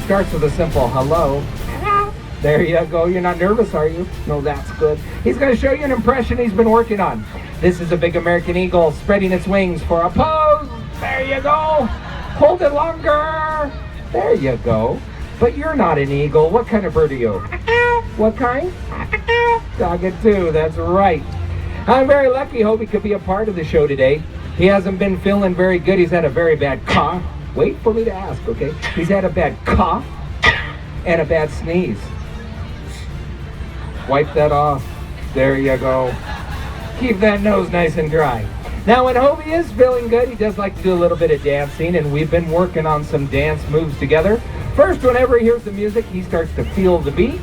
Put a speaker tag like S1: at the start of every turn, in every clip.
S1: starts with a simple hello. There you go. You're not nervous, are you? No, that's good. He's going to show you an impression he's been working on. This is a big American eagle spreading its wings for a pose. There you go. Hold it longer. There you go. But you're not an eagle. What kind of bird are you? What kind? Cockatoo. That's right. I'm very lucky Hobie could be a part of the show today. He hasn't been feeling very good. He's had a very bad cough. Wait for me to ask, okay? He's had a bad cough and a bad sneeze. Wipe that off. There you go. Keep that nose nice and dry. Now, when Hobie is feeling good, he does like to do a little bit of dancing, and we've been working on some dance moves together. First, whenever he hears the music, he starts to feel the beat.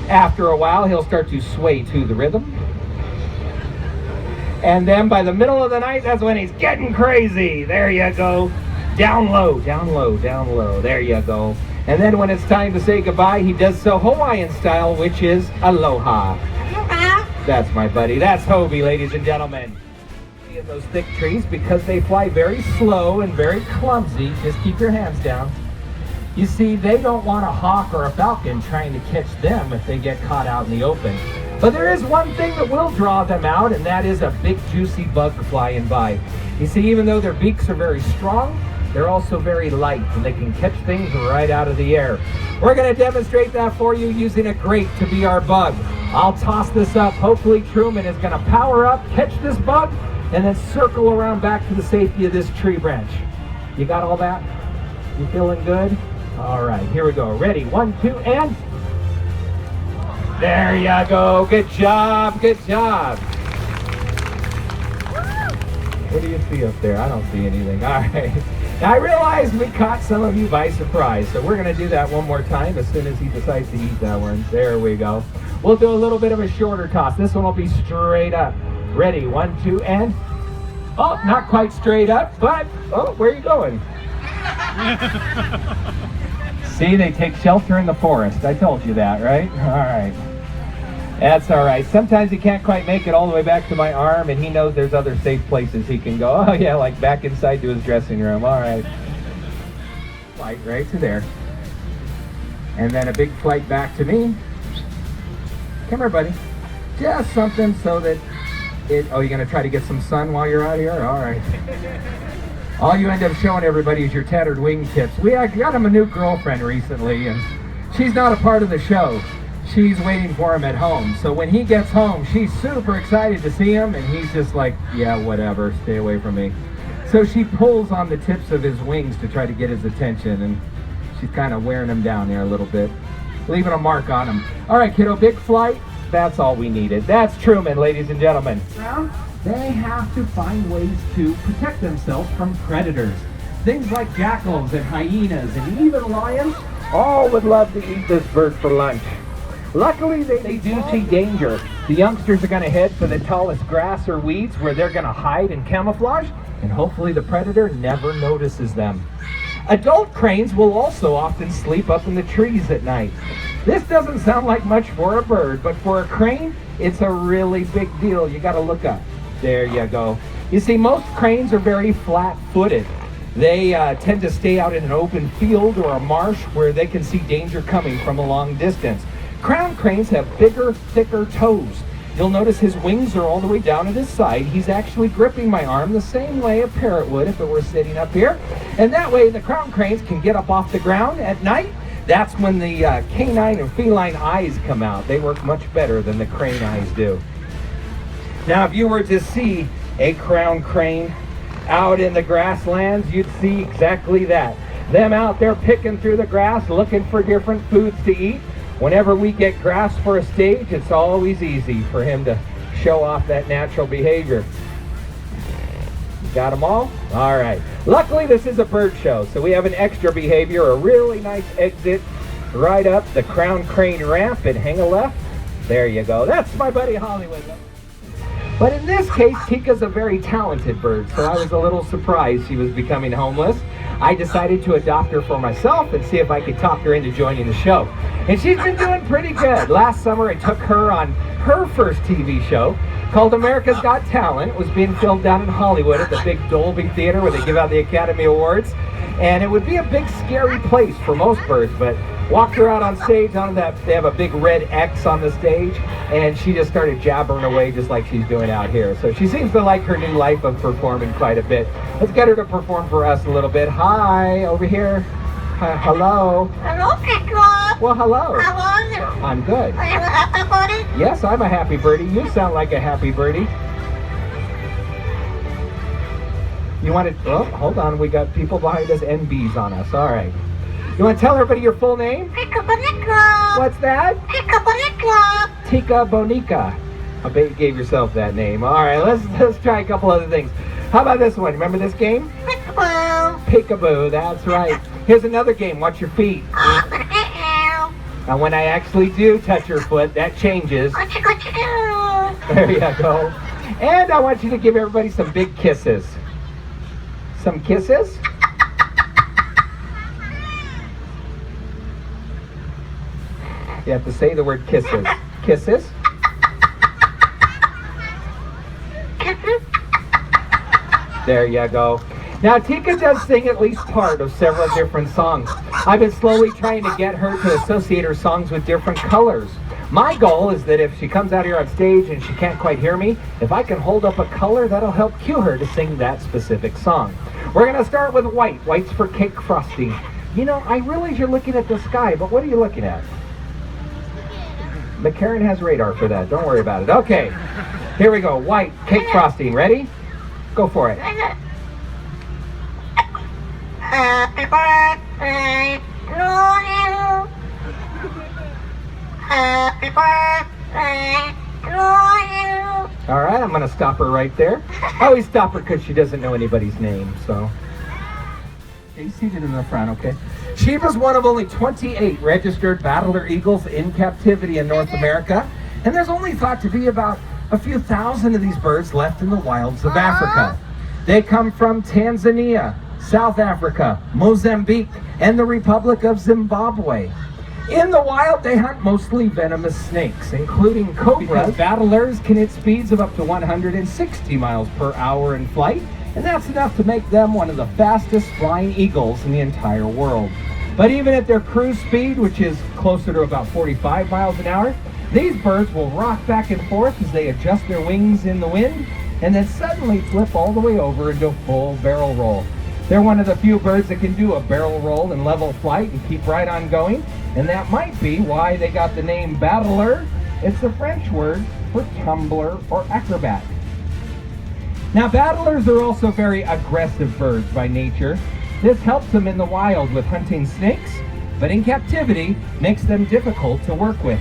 S1: After a while, he'll start to sway to the rhythm. And then by the middle of the night, that's when he's getting crazy. There you go. Down low, down low, down low. There you go. And then when it's time to say goodbye, he does so Hawaiian style, which is aloha. That's my buddy. That's Hobie, ladies and gentlemen. In those thick trees, because they fly very slow and very clumsy, just keep your hands down. You see, they don't want a hawk or a falcon trying to catch them if they get caught out in the open. But there is one thing that will draw them out, and that is a big juicy bug flying by. You see, even though their beaks are very strong, they're also very light, and they can catch things right out of the air. We're going to demonstrate that for you using a grate to be our bug. I'll toss this up. Hopefully Truman is going to power up, catch this bug, and then circle around back to the safety of this tree branch. You got all that? You feeling good? All right, here we go. Ready? 1, 2, and... There you go. Good job. Good job. What do you see up there? I don't see anything. All right. Now, I realize we caught some of you by surprise, so we're going to do that one more time as soon as he decides to eat that one. There we go. We'll do a little bit of a shorter toss. This one will be straight up. Ready? 1, 2, and... Oh, not quite straight up, but... Oh, where are you going? See, they take shelter in the forest. I told you that, right? All right. That's all right. Sometimes he can't quite make it all the way back to my arm, and he knows there's other safe places he can go. Oh, yeah, like back inside to his dressing room. All right. Flight right to there. And then a big flight back to me. Come here, buddy. Just something so that it... Oh, you're going to try to get some sun while you're out here? All right. All you end up showing everybody is your tattered wingtips. I got him a new girlfriend recently, and she's not a part of the show. She's waiting for him at home. So when he gets home, she's super excited to see him, and he's just like, yeah, whatever, stay away from me. So she pulls on the tips of his wings to try to get his attention, and she's kind of wearing him down there a little bit, leaving a mark on him. All right, kiddo, big flight. That's all we needed. That's Truman, ladies and gentlemen. They have to find ways to protect themselves from predators. Things like jackals and hyenas and even lions all would love to eat this bird for lunch. Luckily, they do see danger. The youngsters are going to head for the tallest grass or weeds where they're going to hide and camouflage, and hopefully the predator never notices them. Adult cranes will also often sleep up in the trees at night. This doesn't sound like much for a bird, but for a crane, it's a really big deal. You got to look up. There you go. You see, most cranes are very flat-footed. They tend to stay out in an open field or a marsh where they can see danger coming from a long distance. Crown cranes have bigger, thicker toes. You'll notice his wings are all the way down at his side. He's actually gripping my arm the same way a parrot would if it were sitting up here. And that way the crown cranes can get up off the ground at night. That's when the canine and feline eyes come out. They work much better than the crane eyes do. Now, if you were to see a crown crane out in the grasslands, you'd see exactly that. Them out there picking through the grass, looking for different foods to eat. Whenever we get grass for a stage, it's always easy for him to show off that natural behavior. Got them all? All right. Luckily, this is a bird show, so we have an extra behavior, a really nice exit right up the crown crane ramp and hang a left. There you go. That's my buddy Hollywood. But in this case, Tika's a very talented bird, so I was a little surprised she was becoming homeless. I decided to adopt her for myself and see if I could talk her into joining the show. And she's been doing pretty good. Last summer, I took her on her first TV show called America's Got Talent. It was being filmed down in Hollywood at the big Dolby Theater where they give out the Academy Awards. And it would be a big scary place for most birds, but walked her out on stage on that, they have a big red X on the stage, and she just started jabbering away just like she's doing out here. So she seems to like her new life of performing quite a bit. Let's get her to perform for us a little bit. Hi, over here. Hello.
S2: Hello, Pickle.
S1: Well, hello.
S2: How are you?
S1: I'm good.
S2: Are you a happy buddy?
S1: Yes, I'm a happy birdie. You sound like a happy birdie. You want to, oh, hold on. We got people behind us and bees on us. All right. You want to tell everybody your full name?
S2: Tika Bonica.
S1: What's that?
S2: Tika Bonica.
S1: Tika Bonica. I bet you gave yourself that name. All right, let's try a couple other things. How about this one? Remember this game?
S2: Peekaboo.
S1: Peekaboo, that's right. Here's another game. Watch your feet. Now when I actually do touch your foot, that changes. There you go. And I want you to give everybody some big kisses. Some kisses? You have to say the word kisses. Kisses? There you go. Now Tika does sing at least part of several different songs. I've been slowly trying to get her to associate her songs with different colors. My goal is that if she comes out here on stage and she can't quite hear me, if I can hold up a color, that'll help cue her to sing that specific song. We're going to start with white. White's for cake frosting. You know, I realize you're looking at the sky, but what are you looking at? McCarran has radar for that. Don't worry about it. Okay, here we go. White, cake frosting. Ready? Go for it.
S2: Happy birthday to you. Happy birthday to you.
S1: All right, I'm going to stop her right there. I always stop her because she doesn't know anybody's name, so. Stay seated in the front, okay? Sheba's one of only 28 registered battler eagles in captivity in North America, and there's only thought to be about a few thousand of these birds left in the wilds of Africa. They come from Tanzania, South Africa, Mozambique, and the Republic of Zimbabwe. In the wild, they hunt mostly venomous snakes, including cobras. Because battlers can hit speeds of up to 160 miles per hour in flight, and that's enough to make them one of the fastest flying eagles in the entire world. But even at their cruise speed, which is closer to about 45 miles an hour, these birds will rock back and forth as they adjust their wings in the wind, and then suddenly flip all the way over into a full barrel roll. They're one of the few birds that can do a barrel roll in level flight and keep right on going, and that might be why they got the name battler. It's the French word for tumbler or acrobat. Now, battlers are also very aggressive birds by nature. This helps them in the wild with hunting snakes, but in captivity makes them difficult to work with.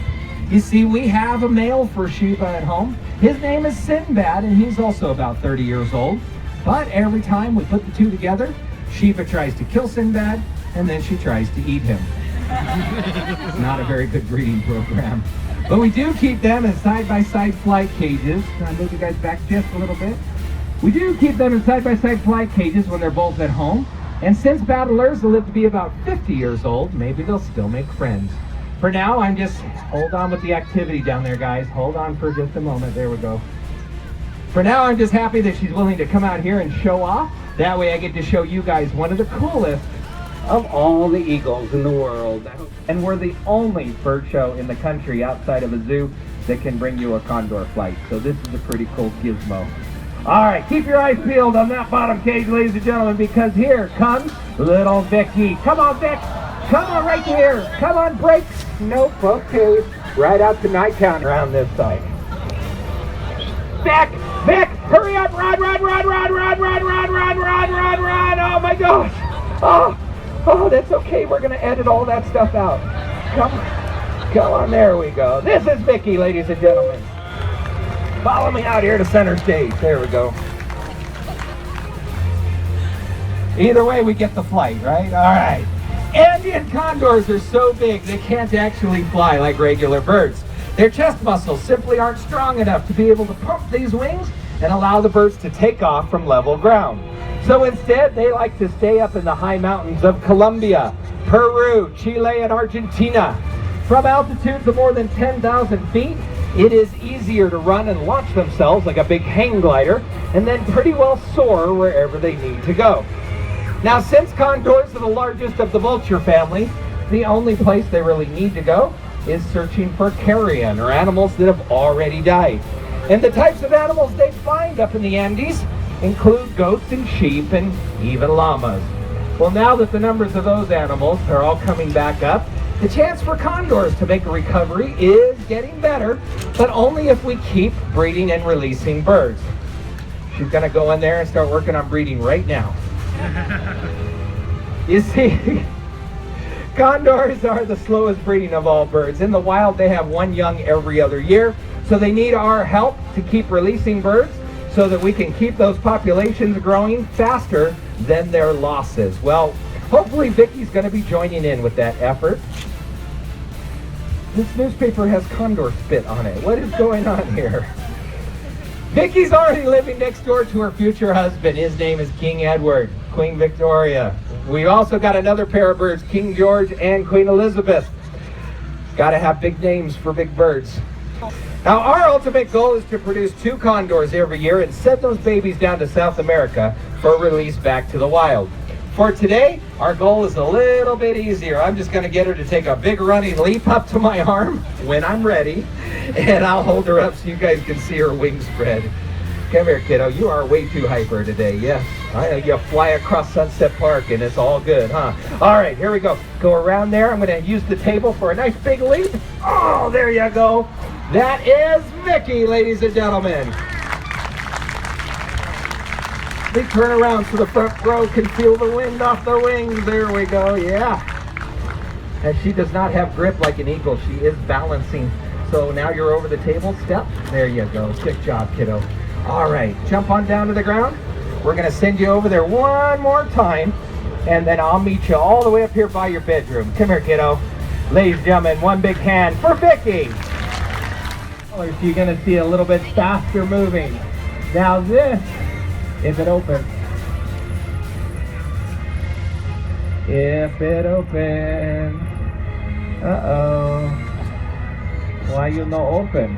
S1: You see, we have a male for Sheba at home. His name is Sinbad, and he's also about 30 years old. But every time we put the two together, Sheba tries to kill Sinbad, and then she tries to eat him. It's not a very good breeding program. But we do keep them in side-by-side flight cages. Can I move you guys back just a little bit? We do keep them in side-by-side flight cages when they're both at home. And since battlers will live to be about 50 years old, maybe they'll still make friends. For now, I'm just, hold on with the activity down there, guys. Hold on for just a moment. There we go. For now, I'm just happy that she's willing to come out here and show off. That way I get to show you guys one of the coolest of all the eagles in the world. And we're the only bird show in the country outside of a zoo that can bring you a condor flight. So this is a pretty cool gizmo. All right, keep your eyes peeled on that bottom cage, ladies and gentlemen, because here comes little Vicky. Come on, Vic. Come on right here. Come on, brakes. Nope, okay. Right out to Nighttown around this side. Vic, hurry up, run. Oh my gosh. Oh, that's okay. We're going to edit all that stuff out. Come on, there we go. This is Vicky, ladies and gentlemen. Follow me out here to center stage. There we go. Either way, we get the flight, right? All right. Andean condors are so big they can't actually fly like regular birds. Their chest muscles simply aren't strong enough to be able to pump these wings and allow the birds to take off from level ground. So instead, they like to stay up in the high mountains of Colombia, Peru, Chile, and Argentina. From altitudes of more than 10,000 feet, it is easier to run and launch themselves like a big hang glider, and then pretty well soar wherever they need to go. Now, since condors are the largest of the vulture family, the only place they really need to go is searching for carrion, or animals that have already died. And the types of animals they find up in the Andes include goats and sheep and even llamas. Well, now that the numbers of those animals are all coming back up, the chance for condors to make a recovery is getting better, but only if we keep breeding and releasing birds. She's going to go in there and start working on breeding right now. You see, condors are the slowest breeding of all birds. In the wild, they have one young every other year, so they need our help to keep releasing birds so that we can keep those populations growing faster than their losses. Well, hopefully Vicky's going to be joining in with that effort. This newspaper has condor spit on it. What is going on here? Vicky's already living next door to her future husband. His name is King Edward, Queen Victoria. We also got another pair of birds, King George and Queen Elizabeth. Got to have big names for big birds. Now, our ultimate goal is to produce 2 condors every year and send those babies down to South America for release back to the wild. For today, our goal is a little bit easier. I'm just going to get her to take a big running leap up to my arm when I'm ready, and I'll hold her up so you guys can see her wings spread. Come here, kiddo. You are way too hyper today. Yes, I know you fly across Sunset Park, and it's all good, huh? All right, here we go. Go around there. I'm going to use the table for a nice big leap. Oh, there you go. That is Vicky, ladies and gentlemen. Big turn around so the front row can feel the wind off the wings. There we go, yeah. And she does not have grip like an eagle. She is balancing. So now you're over the table, step. There you go. Good job, kiddo. All right, jump on down to the ground. We're going to send you over there one more time, and then I'll meet you all the way up here by your bedroom. Come here, kiddo. Ladies and gentlemen, one big hand for Vicky. You're going to see a little bit faster moving. Now this, if it opens. If it opens. Uh-oh. Why you no open?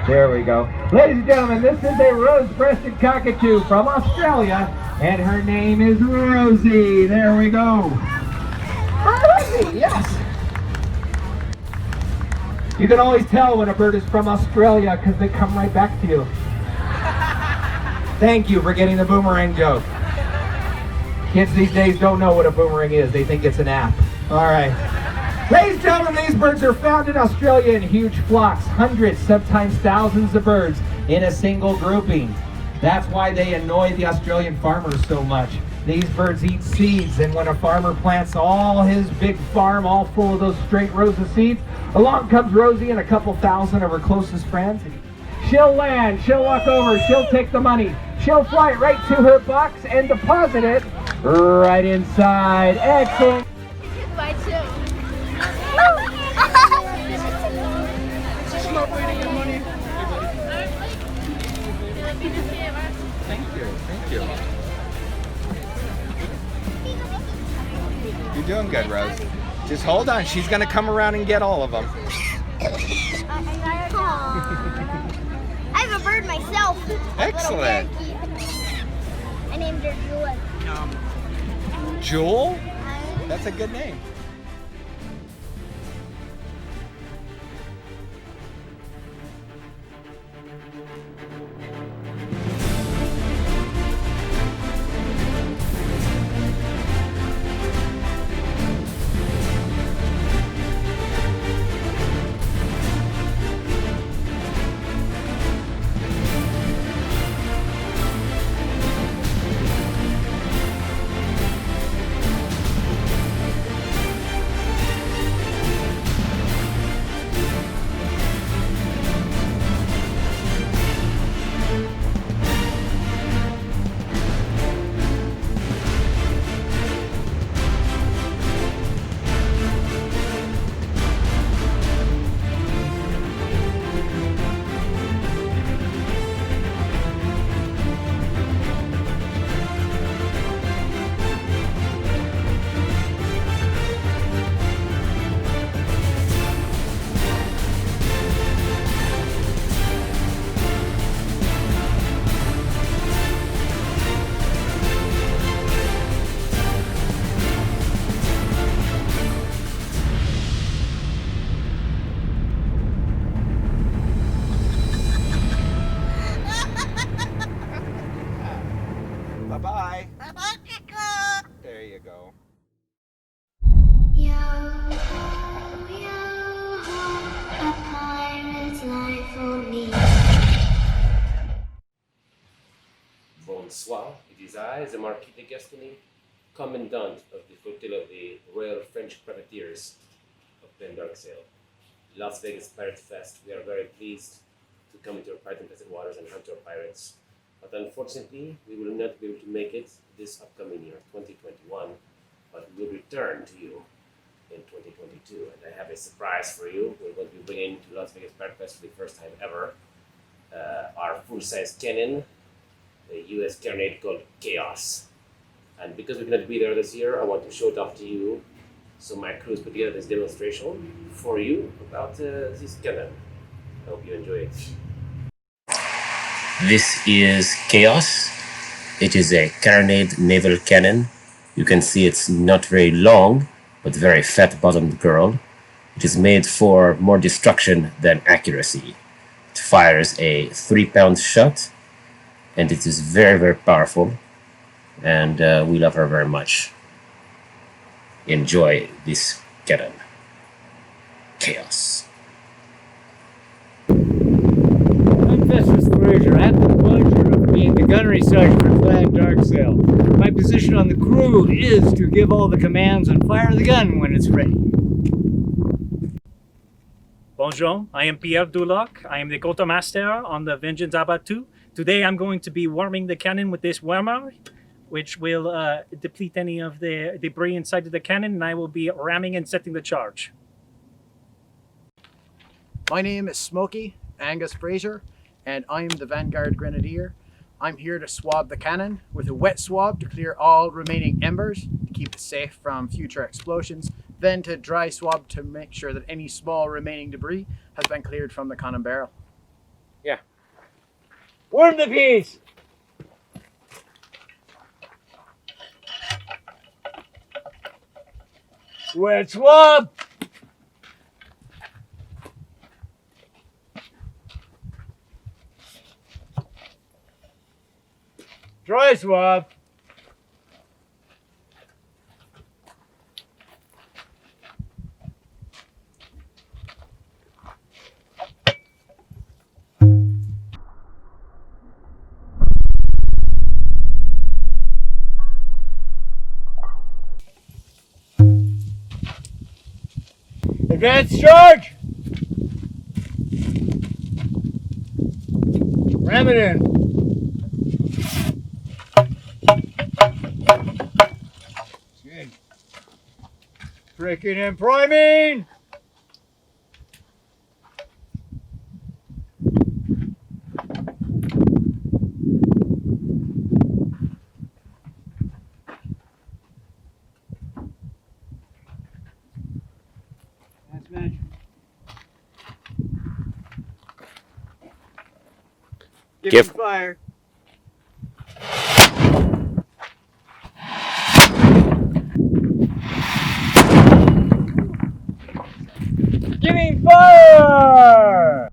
S1: There we go. Ladies and gentlemen, this is a rose-breasted cockatoo from Australia, and her name is Rosie. There we go. Rosie, yes. You can always tell when a bird is from Australia because they come right back to you. Thank you for getting the boomerang joke. Kids these days don't know what a boomerang is. They think it's an app. All right. Ladies and gentlemen, these birds are found in Australia in huge flocks, hundreds, sometimes thousands of birds in a single grouping. That's why they annoy the Australian farmers so much. These birds eat seeds, and when a farmer plants all his big farm all full of those straight rows of seeds, along comes Rosie and a couple thousand of her closest friends. She'll land, she'll walk over, she'll take the money, she'll fly it right to her box and deposit it right inside. Excellent.
S2: Mine too.
S1: Thank you, thank you. You're doing good, Rose. Just hold on, she's gonna come around and get all of them.
S2: I have a bird myself.
S1: Excellent.
S2: I named her Jewel.
S1: Jewel? That's a good name.
S3: is the Marquis de Gascony, Commandant of the flotilla of the Royal French Privateers of Pendarksail, Las Vegas Pirate Fest. We are very pleased to come into our pirate-infested waters and hunt our pirates. But unfortunately, we will not be able to make it this upcoming year, 2021, but we will return to you in 2022. And I have a surprise for you. We're going to be bringing to Las Vegas Pirate Fest for the first time ever our full-size cannon, a US carronade called Chaos. And because we cannot be there this year, I want to show it off to you. So my crew has put together this demonstration for you about this cannon. I hope you enjoy it. This is Chaos. It is a carronade naval cannon. You can see it's not very long, but very fat-bottomed girl. It is made for more destruction than accuracy. It fires a 3-pound shot, and it is very, very powerful. And we love her very much. Enjoy this cannon. Chaos.
S4: I'm Festus Fraser. I have the pleasure of being the gunnery sergeant for Clan Darksail. My position on the crew is to give all the commands and fire the gun when it's ready.
S5: Bonjour, I am Pierre Duloc. I am the quartermaster on the Vengeance Abattu. Today I'm going to be warming the cannon with this warmer, which will deplete any of the debris inside of the cannon, and I will be ramming and setting the charge.
S6: My name is Smokey Angus Fraser, and I'm the Vanguard Grenadier. I'm here to swab the cannon with a wet swab to clear all remaining embers to keep it safe from future explosions, then to dry swab to make sure that any small remaining debris has been cleared from the cannon barrel.
S4: Yeah. Warm the piece! Wet swab! Dry swab! Advance charge! Ram it in. Good. Braking and priming! Match. Give him fire. Give him fire!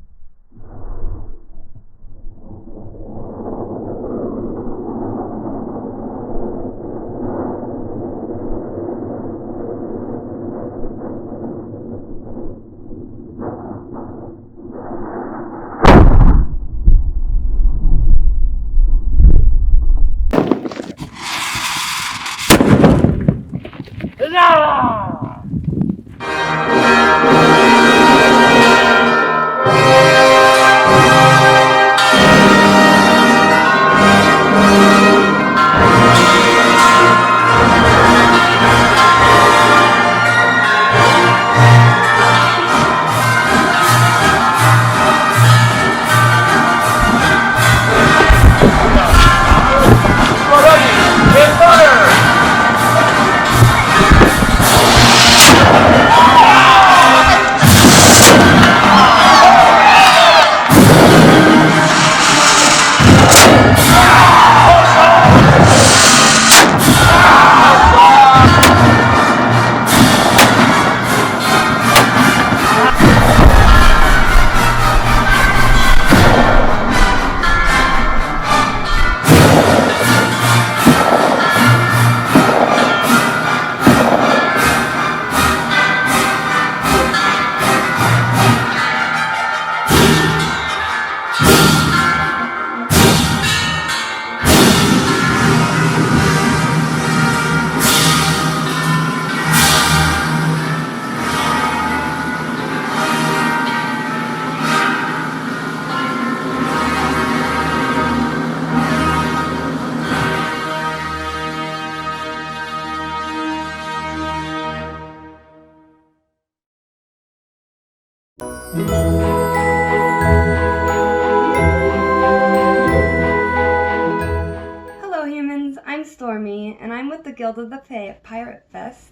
S7: Guild of the Pirate Fest,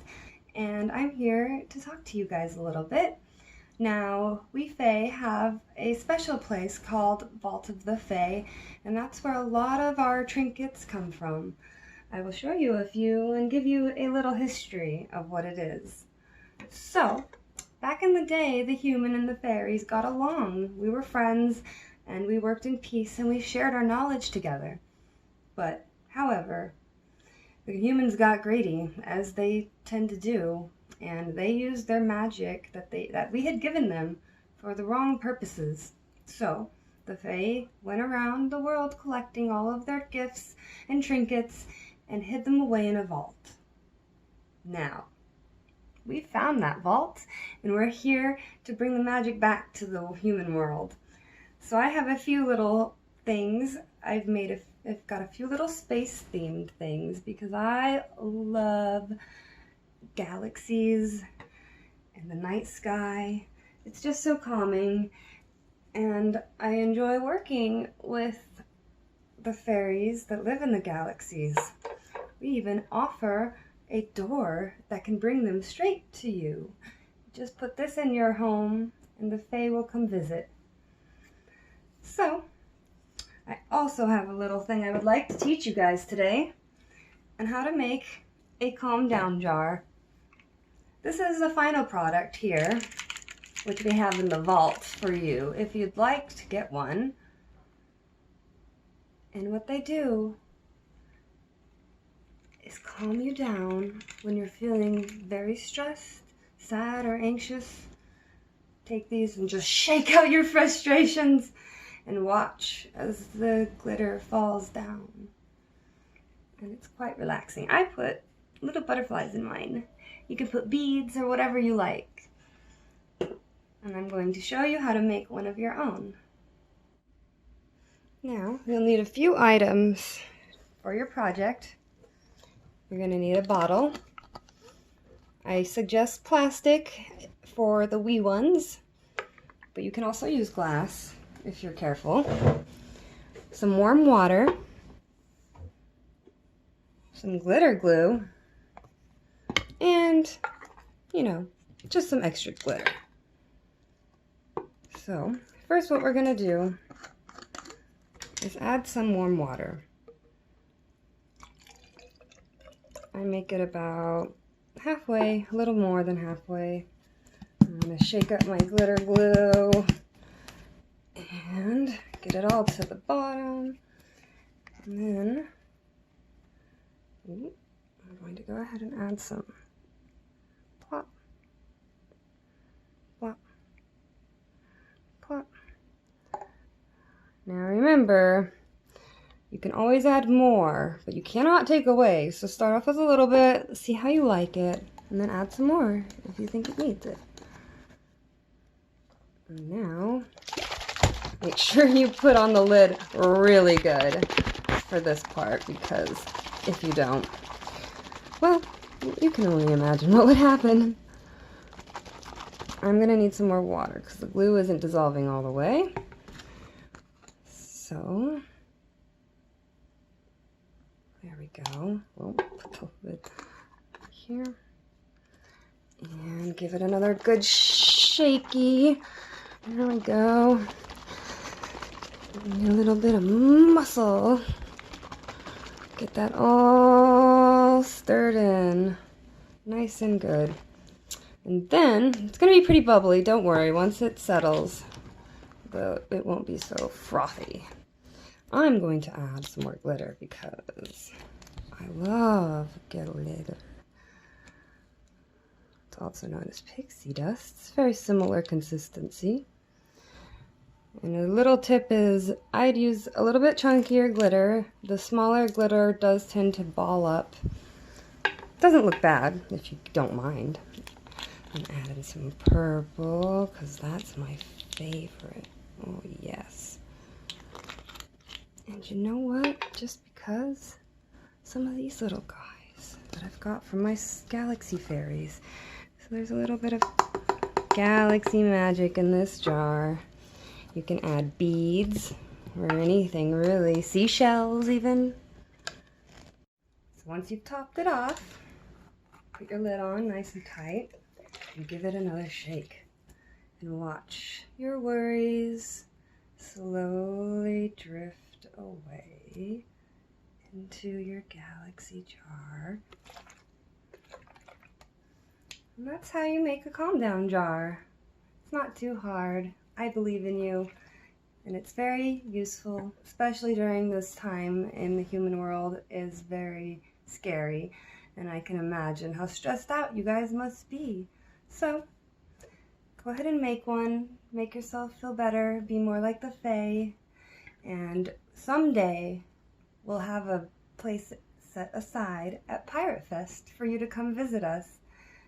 S7: and I'm here to talk to you guys a little bit. Now, we Fae have a special place called Vault of the Fae, and that's where a lot of our trinkets come from. I will show you a few and give you a little history of what it is. So, back in the day, the human and the fairies got along. We were friends, and we worked in peace, and we shared our knowledge together. But, however, the humans got greedy, as they tend to do, and they used their magic that we had given them for the wrong purposes. So, the Fae went around the world collecting all of their gifts and trinkets and hid them away in a vault. Now, we found that vault, and we're here to bring the magic back to the human world. So I have a few little things. I've got a few little space-themed things because I love galaxies and the night sky. It's just so calming, and I enjoy working with the fairies that live in the galaxies. We even offer a door that can bring them straight to you. Just put this in your home and the Fae will come visit. So, I also have a little thing I would like to teach you guys today on how to make a calm down jar. This is the final product here, which we have in the vault for you if you'd like to get one. And what they do is calm you down when you're feeling very stressed, sad, or anxious. Take these and just shake out your frustrations and watch as the glitter falls down. And it's quite relaxing. I put little butterflies in mine. You can put beads or whatever you like. And I'm going to show you how to make one of your own. Now, you'll need a few items for your project. You're going to need a bottle. I suggest plastic for the wee ones, but you can also use glass if you're careful. Some warm water, some glitter glue, and, just some extra glitter. So, first what we're going to do is add some warm water. I make it about halfway, a little more than halfway. I'm going to shake up my glitter glue and get it all to the bottom. And then I'm going to go ahead and add some plop, plop, plop. Now remember, you can always add more, but you cannot take away. So start off with a little bit, see how you like it, and then add some more if you think it needs it. And now, make sure you put on the lid really good for this part, because if you don't, well, you can only imagine what would happen. I'm going to need some more water because the glue isn't dissolving all the way. So, there we go. We'll put the lid here. And give it another good shaky. There we go. And a little bit of muscle. Get that all stirred in. Nice and good. And then, it's going to be pretty bubbly, don't worry. Once it settles, it won't be so frothy. I'm going to add some more glitter because I love glitter. It's also known as pixie dust. It's very similar consistency. And a little tip is I'd use a little bit chunkier glitter. The smaller glitter does tend to ball up. Doesn't look bad if you don't mind. I'm adding some purple because that's my favorite. Oh yes. And you know what? Just because some of these little guys that I've got from my galaxy fairies. So there's a little bit of galaxy magic in this jar. You can add beads or anything really. Seashells even. So So once you've topped it off, put your lid on nice and tight and give it another shake. And watch your worries slowly drift away into your galaxy jar. And that's how you make a calm down jar. It's not too hard. I believe in you. And it's very useful, especially during this time in the human world is very scary. And I can imagine how stressed out you guys must be. So, go ahead and make one. Make yourself feel better. Be more like the Fae. And someday, we'll have a place set aside at Pirate Fest for you to come visit us.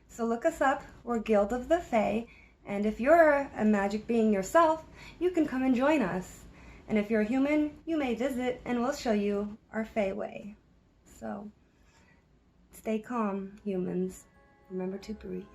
S7: So look us up. We're Guild of the Fae. And if you're a magic being yourself, you can come and join us. And if you're a human, you may visit and we'll show you our Fae way. So, stay calm, humans. Remember to breathe.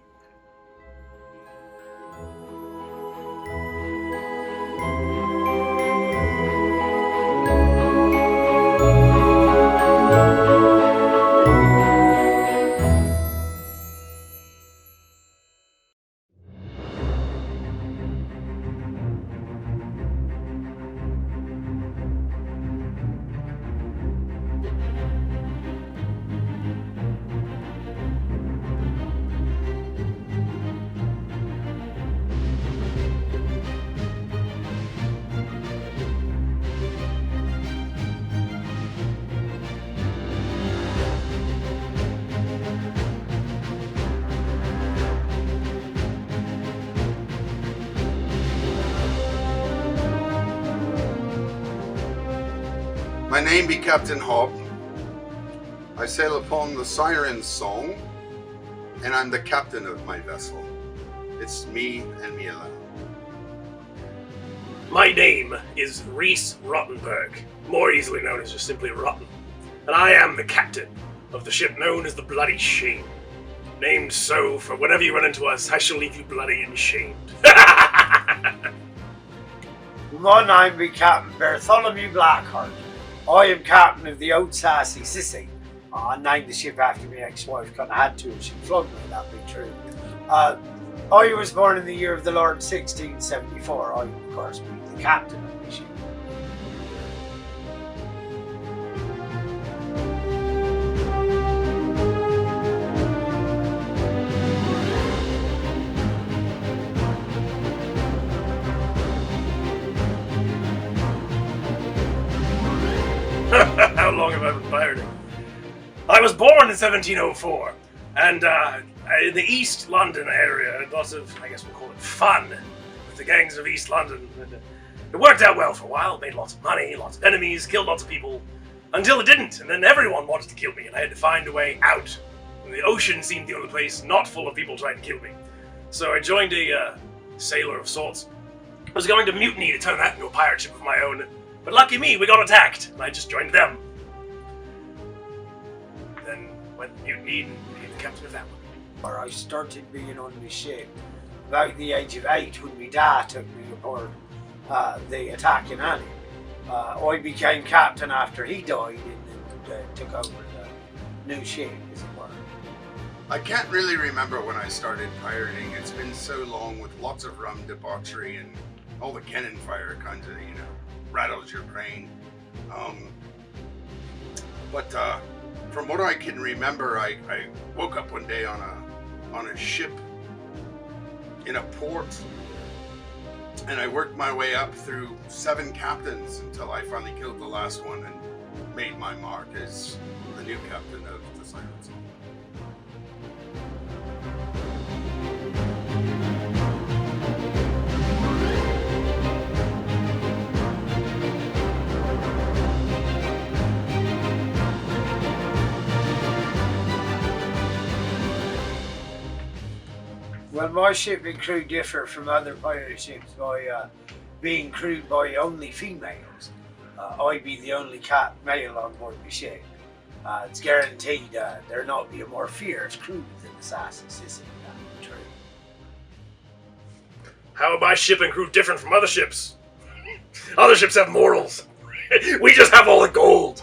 S8: My name be Captain Hob. I sail upon the Siren's Song, and I'm the captain of my vessel. It's me and me alone.
S9: My name is Reese Rottenberg, more easily known as just simply Rotten, and I am the captain of the ship known as the Bloody Shame. Named so for whenever you run into us, I shall leave you bloody and shamed.
S10: My name be Captain Bartholomew Blackheart. I am captain of the Old Sassy Sissy. I named the ship after my ex-wife, kind of had to, and she flogged me, that be true. I was born in the year of the Lord 1674. I, of course, be the captain of the ship.
S9: How long have I been pirating? I was born in 1704, and in the East London area, lots of, I guess we'll call it fun, with the gangs of East London. And, it worked out well for a while, made lots of money, lots of enemies, killed lots of people, until it didn't, and then everyone wanted to kill me, and I had to find a way out. And the ocean seemed the only place not full of people trying to kill me. So I joined a sailor of sorts. I was going to mutiny to turn that into a pirate ship of my own, but lucky me, we got attacked, and I just joined them. Then went mutinied and became the captain of that one.
S10: I started being on the ship about the age of 8 when my dad took me aboard the attacking Annie. I became captain after he died and took over the new ship, as it were.
S8: I can't really remember when I started pirating. It's been so long with lots of rum debauchery and all the cannon fire kinds of, rattles your brain. But from what I can remember, I woke up one day on a ship in a port, and I worked my way up through 7 captains until I finally killed the last one and made my mark as the new captain of the Siren's Song.
S10: Well, my ship and crew differ from other pirate ships by being crewed by only females. I be the only male on board the ship. It's guaranteed there not be a more fierce crew than the Sassy Sissy. That's true.
S9: How are my ship and crew different from other ships? Other ships have morals. We just have all the gold.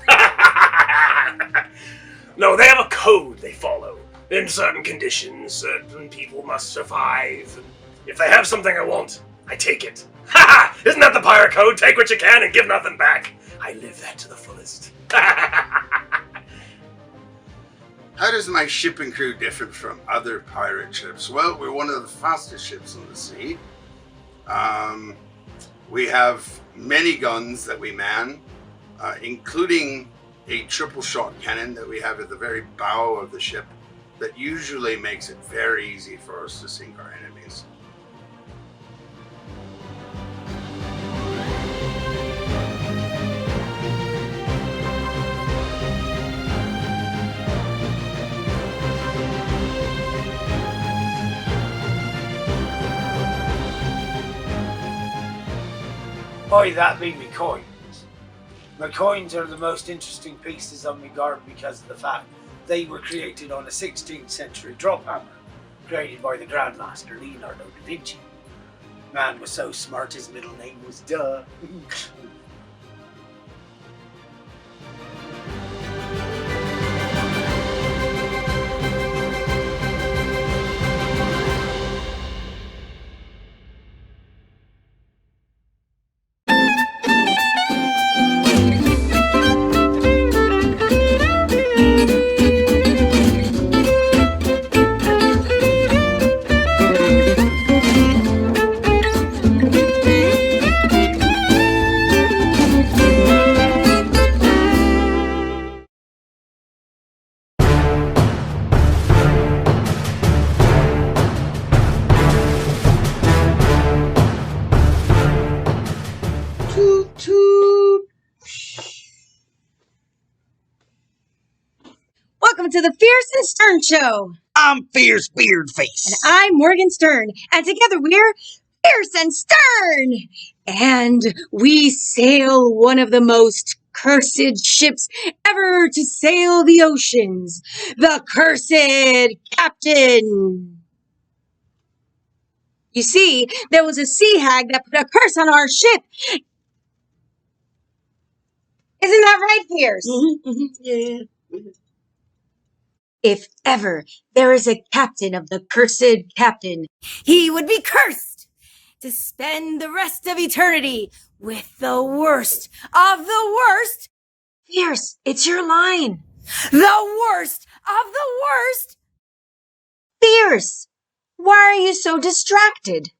S9: No, they have a code they follow. In certain conditions, certain people must survive. And if they have something I want, I take it. Ha ha! Isn't that the pirate code? Take what you can and give nothing back. I live that to the fullest.
S8: How does my ship and crew differ from other pirate ships? Well, we're one of the fastest ships on the sea. We have many guns that we man, including a triple shot cannon that we have at the very bow of the ship that usually makes it very easy for us to sink our enemies.
S10: Oi, that be me coins. My coins are the most interesting pieces on me garb because of the fact they were created on a 16th century drop hammer, created by the Grandmaster Leonardo da Vinci. Man was so smart his middle name was Duh.
S11: Welcome to the Fierce and Stern Show.
S12: I'm Fierce Beardface.
S11: And I'm Morgan Stern. And together we're Fierce and Stern. And we sail one of the most cursed ships ever to sail the oceans. The Cursed Captain. You see, there was a sea hag that put a curse on our ship. Isn't that right, Fierce?
S12: Yeah.
S11: If ever there is a captain of the Cursed Captain, he would be cursed to spend the rest of eternity with the worst of the worst. Fierce, it's your line. The worst of the worst. Fierce, why are you so distracted?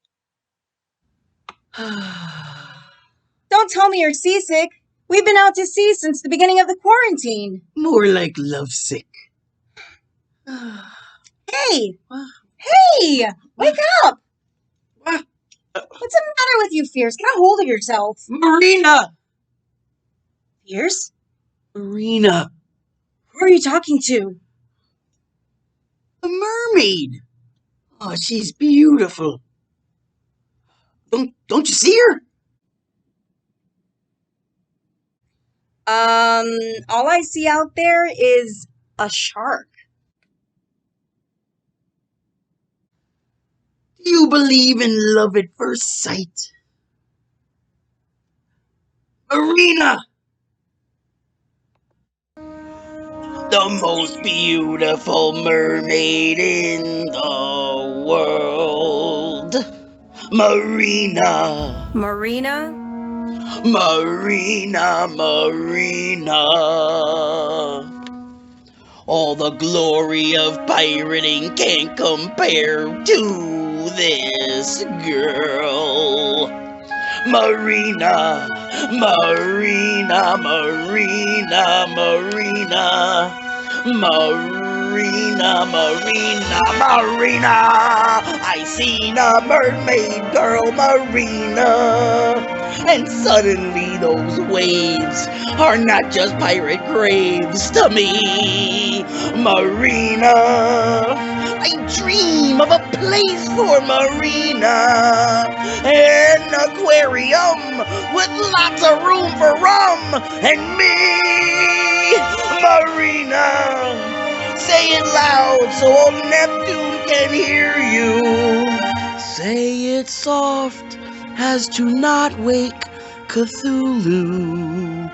S11: Don't tell me you're seasick. We've been out to sea since the beginning of the quarantine.
S12: More like lovesick.
S11: Hey! Hey! Wake up! What's the matter with you, Fierce? Get a hold of yourself.
S12: Marina!
S11: Fierce?
S12: Marina.
S11: Who are you talking to?
S12: A mermaid. Oh, she's beautiful. Don't you see her?
S11: All I see out there is a shark.
S12: Do you believe in love at first sight? Marina! The most beautiful mermaid in the world. Marina.
S11: Marina?
S12: Marina, Marina. All the glory of pirating can't compare to this girl. Marina, Marina, Marina, Marina, Marina, Marina, Marina. I seen a mermaid girl, Marina. And suddenly those waves are not just pirate graves to me, Marina. I dream of a place for Marina, an aquarium with lots of room for rum and me, Marina. Say it loud so old Neptune can hear you. Say it soft as to not wake Cthulhu.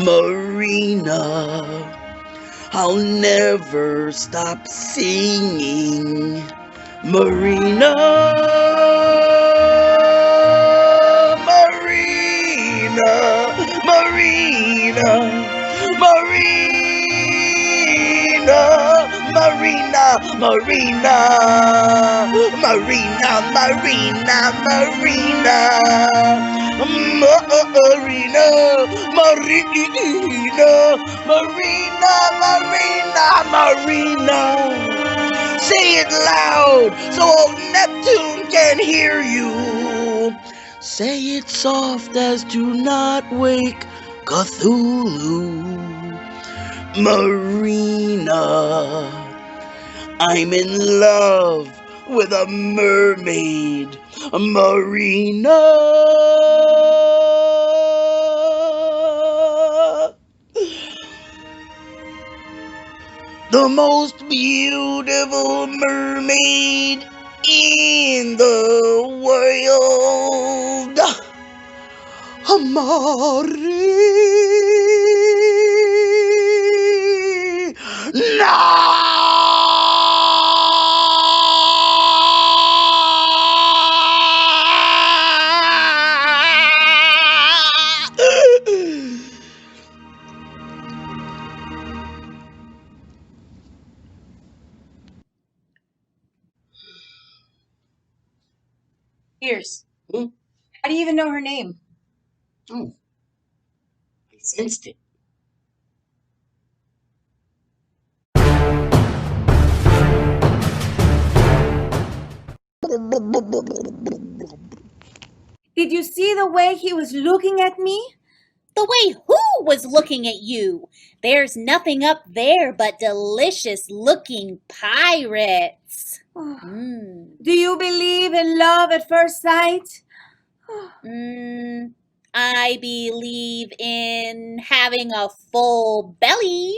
S12: Marina, I'll never stop singing. Marina, Marina, Marina, Marina, Marina, Marina, Marina, Marina, Marina, Marina, Marina, Marina, Marina, Marina. Say it loud so old Neptune can hear you. Say it soft as to not wake Cthulhu. Marina, I'm in love with a mermaid. Marina. The most beautiful mermaid in the world.
S11: Pierce, how do you even know her name?
S12: Oh, I sensed it.
S11: Did you see the way he was looking at me?
S13: The way who was looking at you? There's nothing up there but delicious-looking pirates.
S11: Do you believe in love at first sight?
S13: I believe in having a full belly.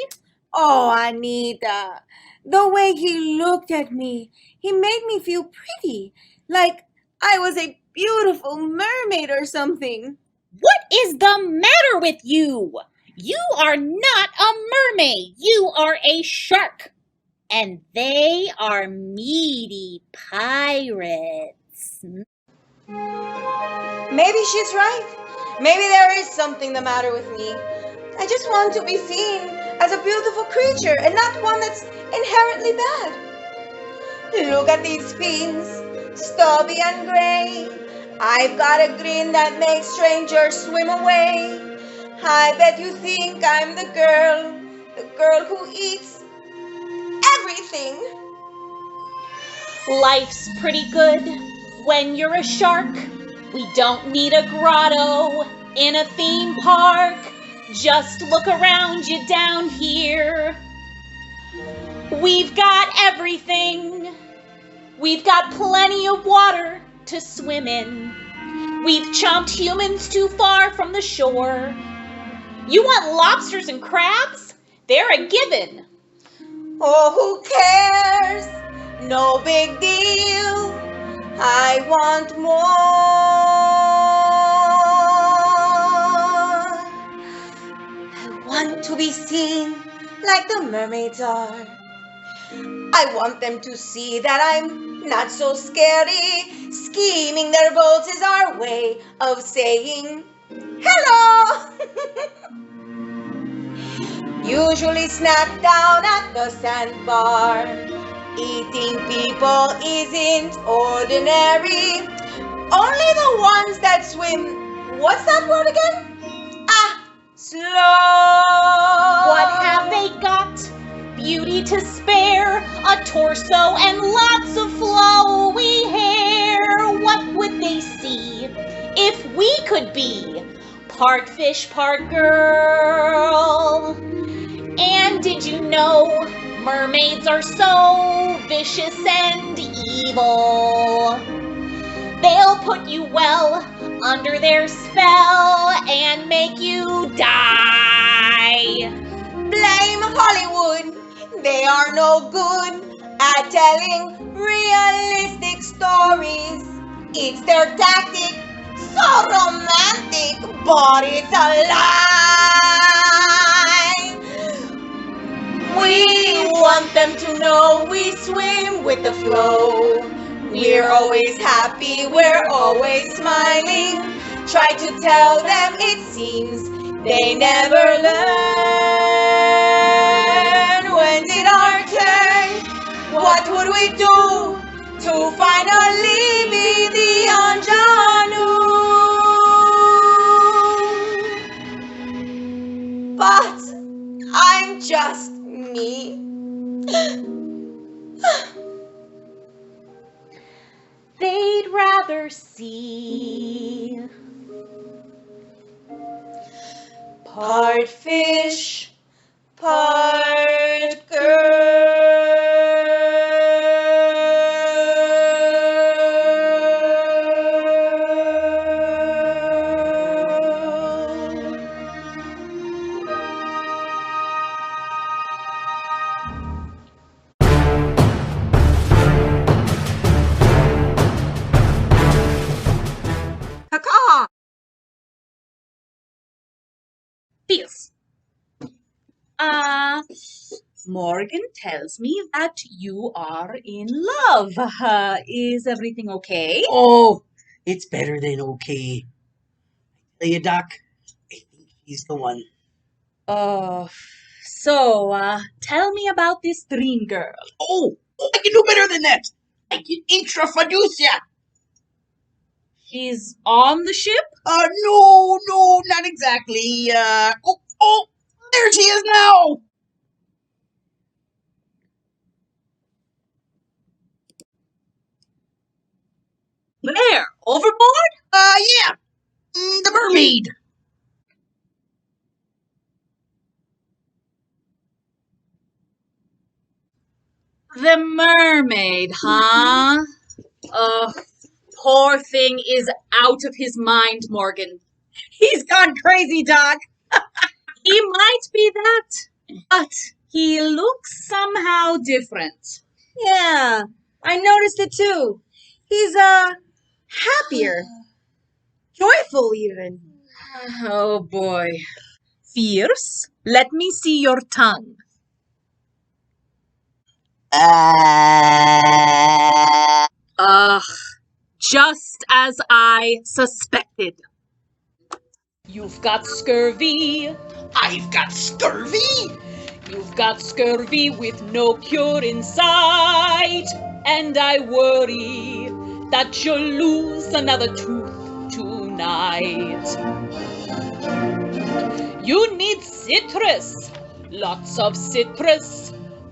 S11: Oh, Anita, the way he looked at me, he made me feel pretty, like I was a beautiful mermaid or something.
S13: What is the matter with you? You are not a mermaid. You are a shark. And they are meaty pirates.
S11: Maybe she's right. Maybe there is something the matter with me. I just want to be seen as a beautiful creature and not one that's inherently bad. Look at these fins, stubby and gray. I've got a grin that makes strangers swim away. I bet you think I'm the girl who eats everything.
S13: Life's pretty good when you're a shark. We don't need a grotto in a theme park. Just look around you down here. We've got everything. We've got plenty of water to swim in. We've chomped humans too far from the shore. You want lobsters and crabs? They're a given.
S11: Oh, who cares? No big deal. I want more. I want to be seen like the mermaids are. I want them to see that I'm not so scary. Scheming their boats is our way of saying hello. Usually snapped down at the sandbar. Eating people isn't ordinary. Only the ones that swim, what's that word again? Slow.
S13: What have they got? Beauty to spare, a torso and lots of flowy hair. What would they see if we could be part fish, part girl? And did you know mermaids are so vicious and evil? They'll put you well under their spell and make you die.
S11: Blame Hollywood. They are no good at telling realistic stories. It's their tactic, so romantic, but it's a lie.
S13: We want them to know we swim with the flow. We're always happy, we're always smiling. Try to tell them it seems they never learn. When did our turn? What would we do to finally be the ingenue? But I'm just me. They'd rather see part fish, part
S11: Caw.
S14: Pills. Morgan tells me that you are in love. Is everything okay?
S12: Oh, it's better than okay. Tell you, Doc, I think he's the one.
S14: Tell me about this dream girl.
S12: Oh, I can do better than that. I can introduce ya.
S14: She's on the ship?
S12: No, not exactly. There she is now.
S14: Where? Overboard?
S12: Yeah. The mermaid.
S14: The mermaid, huh? Poor thing is out of his mind, Morgan.
S11: He's gone crazy, Doc.
S14: He might be that, but he looks somehow different.
S11: Yeah, I noticed it too. He's, happier. Joyful, even.
S14: Oh boy. Fierce? Let me see your tongue. Just as I suspected. You've got scurvy.
S12: I've got scurvy.
S14: You've got scurvy with no cure in sight. And I worry that you'll lose another tooth tonight. You need citrus, lots of citrus,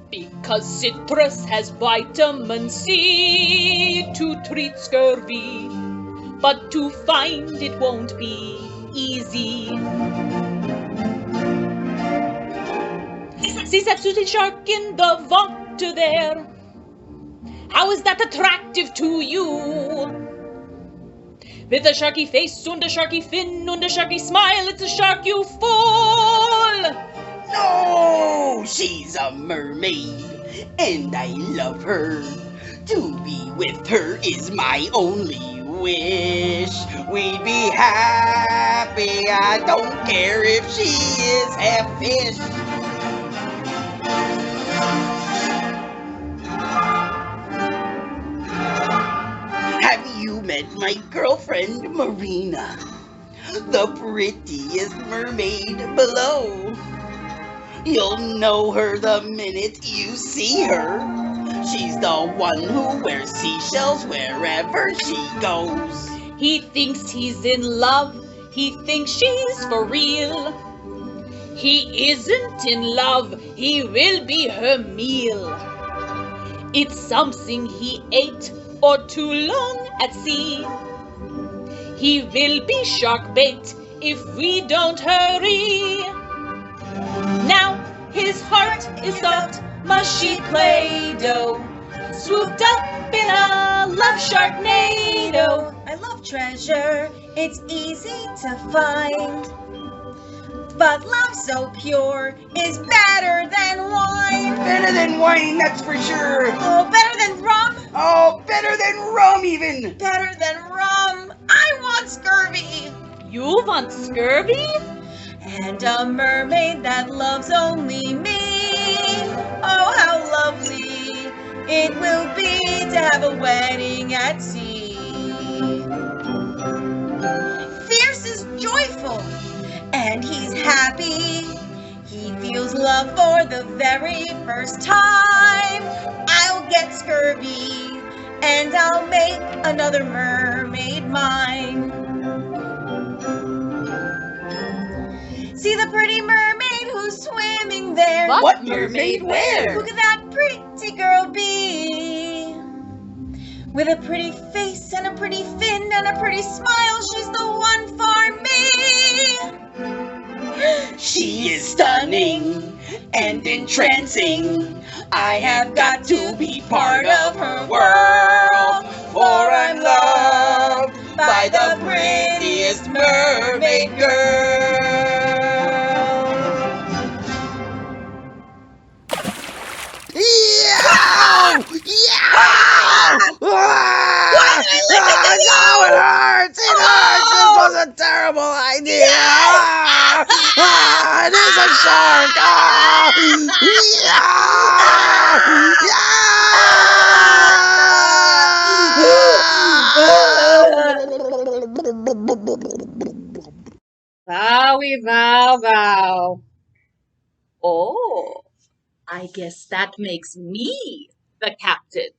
S14: because citrus has vitamin C to treat scurvy. But to find it won't be easy. See that sooty shark in the water there? How is that attractive to you? With a sharky face and a sharky fin and a sharky smile, it's a shark, you fool!
S12: No, she's a mermaid, and I love her. To be with her is my only wish. We'd be happy, I don't care if she is half fish. Have you met my girlfriend, Marina? The prettiest mermaid below. You'll know her the minute you see her. She's the one who wears seashells wherever she goes.
S14: He thinks he's in love, he thinks she's for real. He isn't in love, he will be her meal. It's something he ate or too long at sea. He will be shark bait if we don't hurry. Now his heart is soft, mushy Play-Doh, swooped up in a love sharknado.
S11: I love treasure, it's easy to find. But love so pure is better than wine.
S12: Better than wine, that's for sure.
S11: Oh, better than rum.
S12: Oh, better than rum even.
S11: Better than rum. I want scurvy.
S14: You want scurvy?
S11: And a mermaid that loves only me.
S15: Oh, how lovely it will be to have a wedding at sea. Fierce is joyful and he's happy. He feels love for the very first time. I'll get scurvy and I'll make another mermaid mine. See the pretty mermaid who's swimming there.
S12: What mermaid where?
S15: Who could that pretty girl be? With a pretty face and a pretty fin and a pretty smile, she's the one for me.
S12: She is stunning and entrancing. I have got to be part of her world, for I'm loved by the prettiest mermaid girl.
S10: Yow! Yow!
S12: Why did I lick it?
S10: Oh, it hurts! It hurts! This was a terrible idea! It is a shark!
S14: Vowie, vow, vow. Oh, I guess that makes me the captain.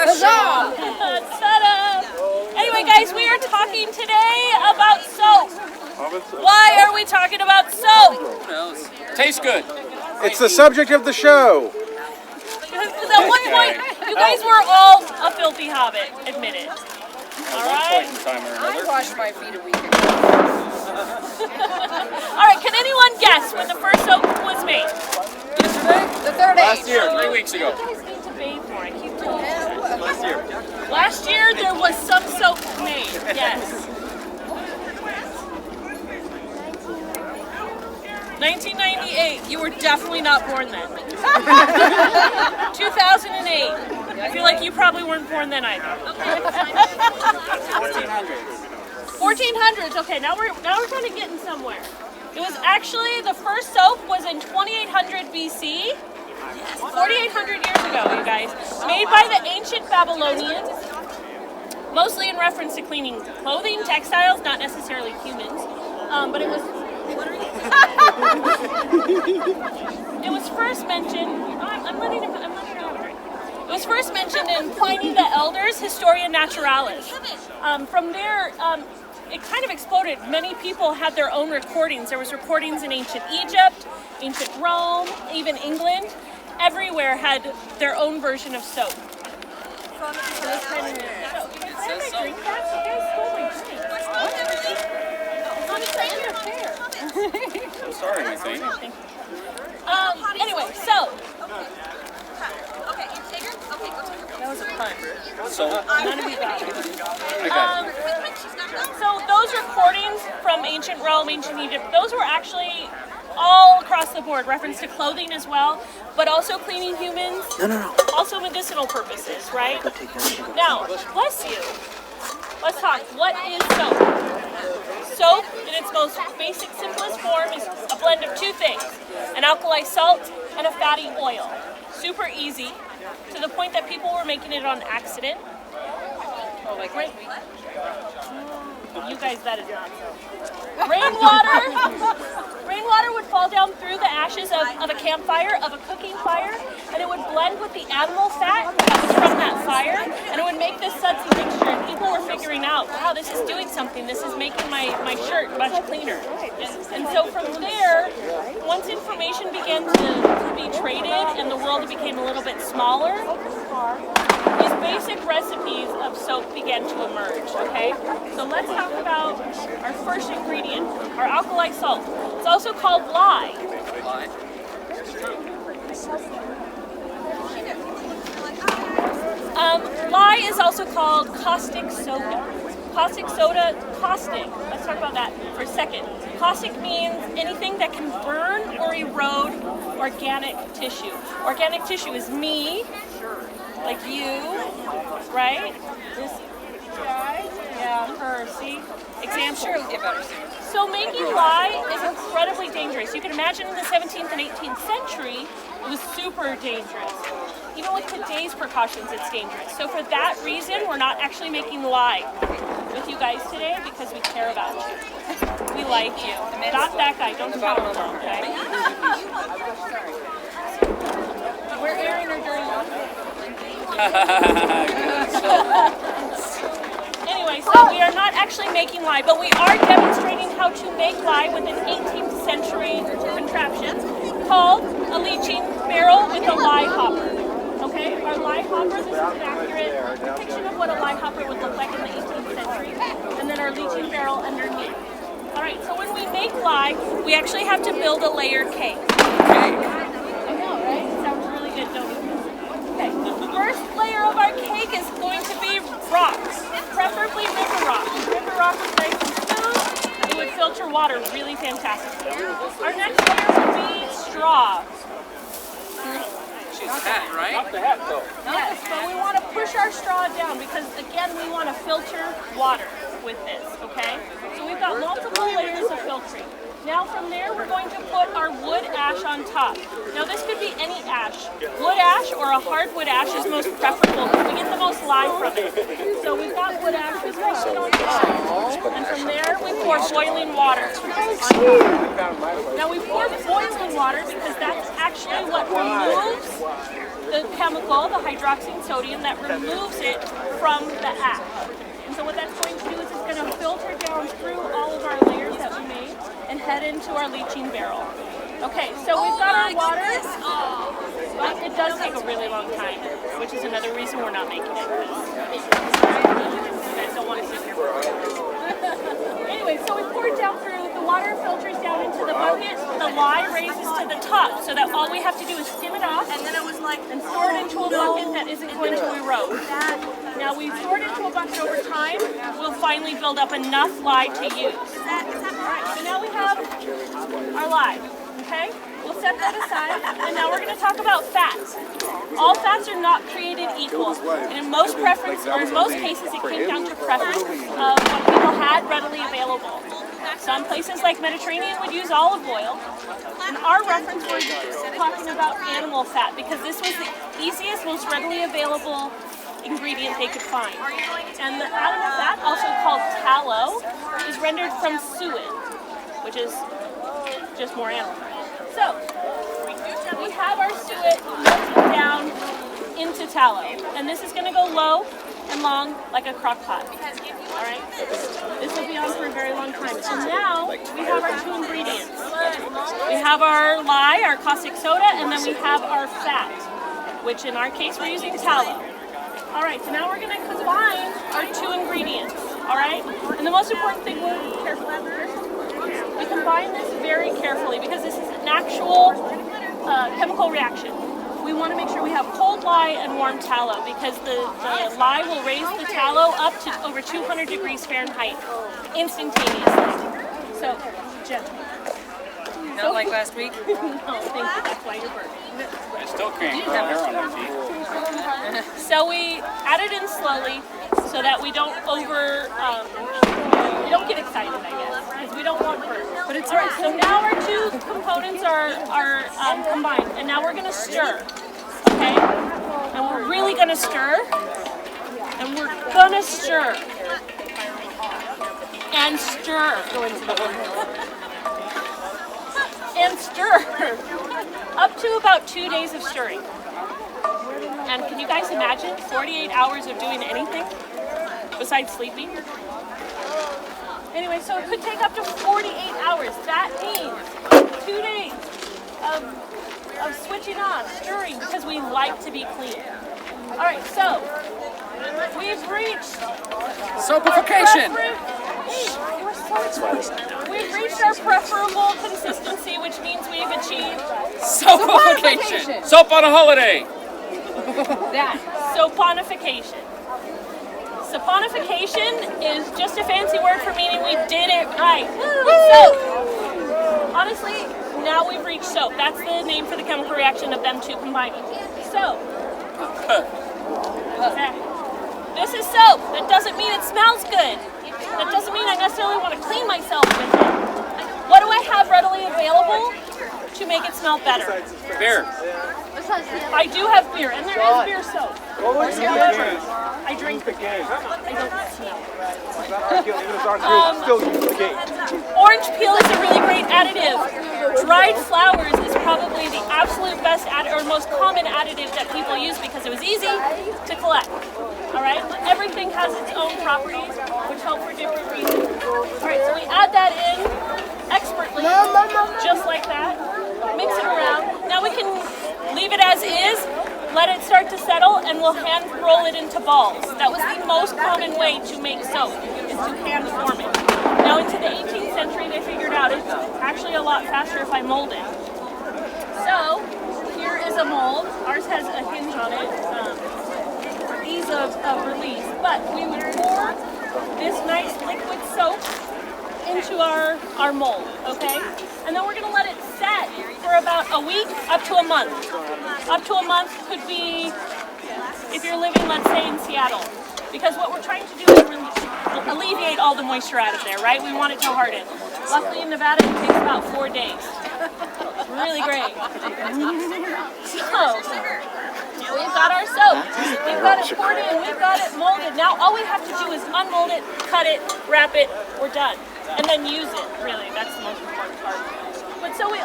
S16: Bazaar! Anyway, guys, we are talking today about soap. Why are we talking about soap?
S17: Who knows? Tastes good.
S18: It's the subject of the show.
S16: Because at one point, you guys were all a filthy hobbit, admit it. Alright?
S17: I
S16: washed my feet a week ago. Alright, can anyone guess when the first soap was made? Yesterday? The 30s.
S17: Last year, 3 weeks ago.
S16: You guys need to bathe more, I keep telling you that.
S17: Last year.
S16: Last year there was some soap made, yes. 1998. You were definitely not born then. 2008. I feel like you probably weren't born then either. 1400s. Okay, now we're kind of getting somewhere. It was actually the first soap was in 2800 BC. 4,800 years ago, you guys. Made by the ancient Babylonians. Mostly in reference to cleaning clothing, textiles, not necessarily humans. But it was. It was first mentioned. I'm letting it have a drink. It was first mentioned in Pliny the Elder's Historia Naturalis. From there, it kind of exploded. Many people had their own recordings. There was recordings in ancient Egypt, ancient Rome, even England. Everywhere had their own version of soap. So this kind of drink that? You guys stole my drink.
S17: I'm sorry, my thing.
S16: Anyway, so.
S2: Okay, you take her? Okay, go take her.
S16: That was a pun.
S17: So,
S16: None of you got it.
S17: I got it.
S16: So those recordings from ancient Rome, ancient Egypt, those were actually all across the board, reference to clothing as well, but also cleaning humans.
S10: No.
S16: Also medicinal purposes, right? Now, bless you. Let's talk. What is soap? Soap, in its most basic, simplest form, is a blend of two things: an alkali salt and a fatty oil. Super easy, to the point that people were making it on accident. Oh, like rain. You guys, that is not soap. Rainwater rainwater would fall down through the ashes of a campfire, of a cooking fire, and it would blend with the animal fat that was from that fire, and it would make this sudsy mixture. And people were figuring out, wow, this is doing something. This is making my shirt much cleaner. And so from there, once information began to be traded and the world became a little bit smaller, these basic recipes of soap began to emerge, okay? So let's talk about our first ingredient, our alkali salt. It's also called lye. Lye is also called caustic soda. Caustic soda, caustic. Let's talk about that for a second. Caustic means anything that can burn or erode organic tissue. Organic tissue is me, like you, right? This guy, yeah, her, see? Example. So making lye is incredibly dangerous. You can imagine in the 17th and 18th century, it was super dangerous. Even with today's precautions, it's dangerous. So for that reason, we're not actually making lye with you guys today because we care about you. We like you. Not that guy, don't tell him, okay? We're airing our dirty laundry. Anyway, so we are not actually making lye, but we are demonstrating how to make lye with an 18th century contraption called a leaching barrel with a lye hopper. Okay, our lye hopper, this is an accurate depiction of what a lye hopper would look like in the 18th century, and then our leaching barrel underneath. Alright, so when we make lye, we actually have to build a layered cake. I know, right? Sounds really good, don't it? Okay, the first layer of our cake is going to be rocks, preferably river rock. River rock is nice and smooth. It would filter water really fantastically. Our next layer would be straw.
S17: She's the hat, right?
S16: Not the hat, though. Yes, but we want to push our straw down because, again, we want to filter water with this, okay? So we've got multiple layers of filtering. Now from there, we're going to put our wood ash on top. Now this could be any ash. Wood ash or a hardwood ash is most preferable because we get the most lye from it. So we've got wood ash, we put it on top. And from there, we pour boiling water on top. Now we pour boiling water because that's actually what removes the chemical, the hydroxide sodium, that removes it from the ash. And so what that's going to do is it's going to filter down through all of our layers that we made and head into our leaching barrel. Okay, so we've got our water, but it does take a really long time, which is another reason we're not making it. You guys don't want to sit here for a while. Anyway, so we pour it down through, the water filters down into the bucket, the lye raises to the top, so that all we have to do is skim it off, and then it was like, and store it into a bucket that isn't going to erode. Now we store it into a bucket over time, we'll finally build up enough lye to use. Alright, so now we have our lye, okay? We'll set that aside, and now we're going to talk about fats. All fats are not created equal, and in most preference, or in most cases, it came down to preference of what people had readily available. Some places like Mediterranean would use olive oil. In our reference, we're talking about animal fat because this was the easiest, most readily available ingredient they could find. And the animal fat, also called tallow, is rendered from suet, which is just more animal fat. So, we have our suet melted down into tallow, and this is going to go low and long like a crock pot. Alright? This will be on for a very long time. And now, we have our two ingredients. We have our lye, our caustic soda, and then we have our fat, which in our case we're using tallow. Alright, so now we're going to combine our two ingredients. Alright? And the most important thing, we're careful first. We combine this very carefully because this is an actual chemical reaction. We want to make sure we have cold lye and warm tallow because the lye will raise the tallow up to over 200 degrees Fahrenheit instantaneously. So, Jen.
S17: Not like last week?
S16: No, thank you. That's why you're burning.
S17: I still can't grow hair on my teeth.
S16: So we add it in slowly so that we don't we don't get excited, I guess, because we don't want burn. But it's alright. So now our two components are combined, and now we're going to stir, okay? And we're really going to stir, and we're going to stir, and stir. and stir. Up to about 2 days of stirring. And can you guys imagine 48 hours of doing anything besides sleeping? Anyway, so it could take up to 48 hours. That means 2 days of switching on, stirring, because we like to be clean. All right, so we've reached
S19: Soapification.
S16: We've reached our preferable consistency, which means we've achieved
S19: Soapification. Soap on a holiday.
S16: that. Soponification. Saponification is just a fancy word for meaning we did it right. So, honestly, now we've reached soap. That's the name for the chemical reaction of them two combining. So, this is soap. That doesn't mean it smells good. That doesn't mean I necessarily want to clean myself with it. What do I have readily available to make it smell better?
S19: Beer.
S16: I do have beer, and there is beer soap. However, I drink the game. I don't smell. Orange peel is a really great additive. Dried flowers is probably the absolute best or most common additive that people use because it was easy to collect. All right, everything has its own properties, which help for different reasons. All right, so we add that in expertly, just like that. Mix it around. Now we can leave it as is, let it start to settle, and we'll hand roll it into balls. That was the most common way to make soap, is to hand form it. Now into the 18th century, they figured out it's actually a lot faster if I mold it. So here is a mold. Ours has a hinge on it, for ease of release. But we would pour this nice liquid soap into our mold, okay? And then we're gonna let it set for about a week up to a month. Up to a month could be if you're living, let's say, in Seattle. Because what we're trying to do is really alleviate all the moisture out of there, right? We want it to harden. Luckily in Nevada, it takes about 4 days. Really great. So, we've got our soap. We've got it poured in. We've got it molded. Now all we have to do is unmold it, cut it, wrap it, we're done. And then use it, really. That's the most important part. But so we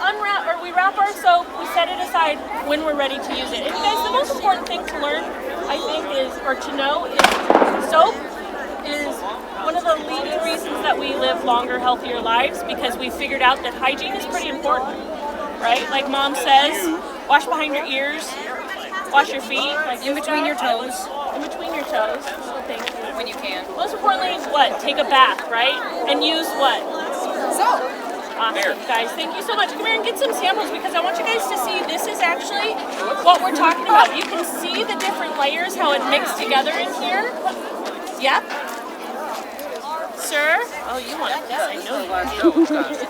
S16: wrap our soap, we set it aside when we're ready to use it. And guys, the most important thing to learn, I think, or to know, is soap is one of the leading reasons that we live longer, healthier lives, because we figured out that hygiene is pretty important, right? Like Mom says, wash behind your ears, wash your feet, like
S19: in between your toes.
S16: In between your toes. Thank you.
S19: When you can.
S16: Most importantly, what? Take a bath, right? And use what?
S19: Soap.
S16: Awesome, guys. Thank you so much. Come here and get some samples because I want you guys to see this is actually what we're talking about. You can see the different layers, how it mixed together in here. Yep. Sir? Oh, you want this? I know you do.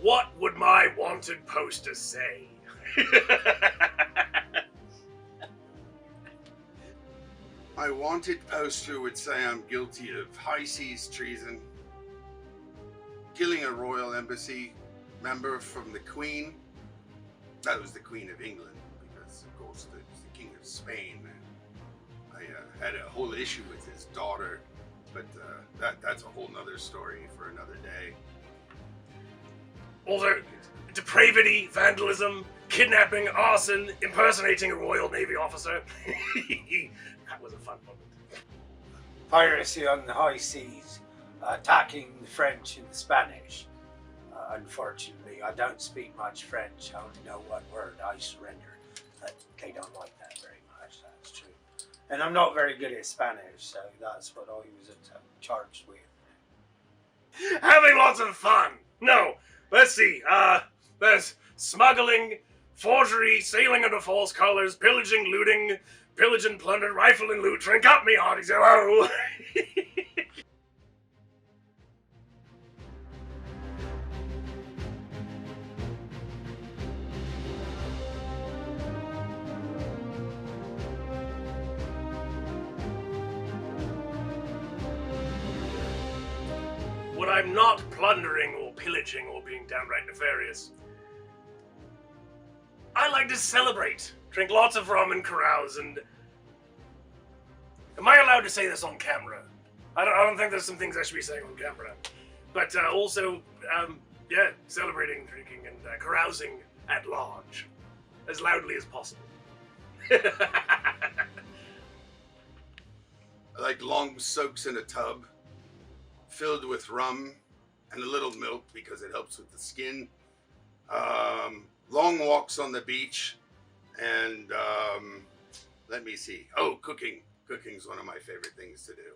S9: What would my wanted poster say?
S8: My wanted poster would say I'm guilty of high seas treason, killing a royal embassy member from the Queen. That was the Queen of England, because of course the King of Spain. I had a whole issue with his daughter, but that's a whole nother story for another day.
S9: Also, depravity, vandalism, kidnapping, arson, impersonating a Royal Navy officer. That was a fun moment.
S10: Piracy on the high seas, attacking the French and the Spanish. Unfortunately, I don't speak much French. I only know one word, I surrender. They don't like that very much, that's true. And I'm not very good at Spanish, so that's what I was charged with.
S9: Having lots of fun. No, Let's see. There's smuggling, forgery, sailing under false colors, pillaging, looting, pillage and plunder, rifle and loot, drink up me hearties, hello! When I'm not plundering or pillaging or being downright nefarious, I like to celebrate, drink lots of rum and carouse, and... Am I allowed to say this on camera? I don't think there's some things I should be saying on camera. But also, yeah, celebrating, drinking, and carousing at large. As loudly as possible.
S8: I like long soaks in a tub, filled with rum and a little milk because it helps with the skin. Long walks on the beach, and let me see. Oh, cooking. Cooking's one of my favorite things to do.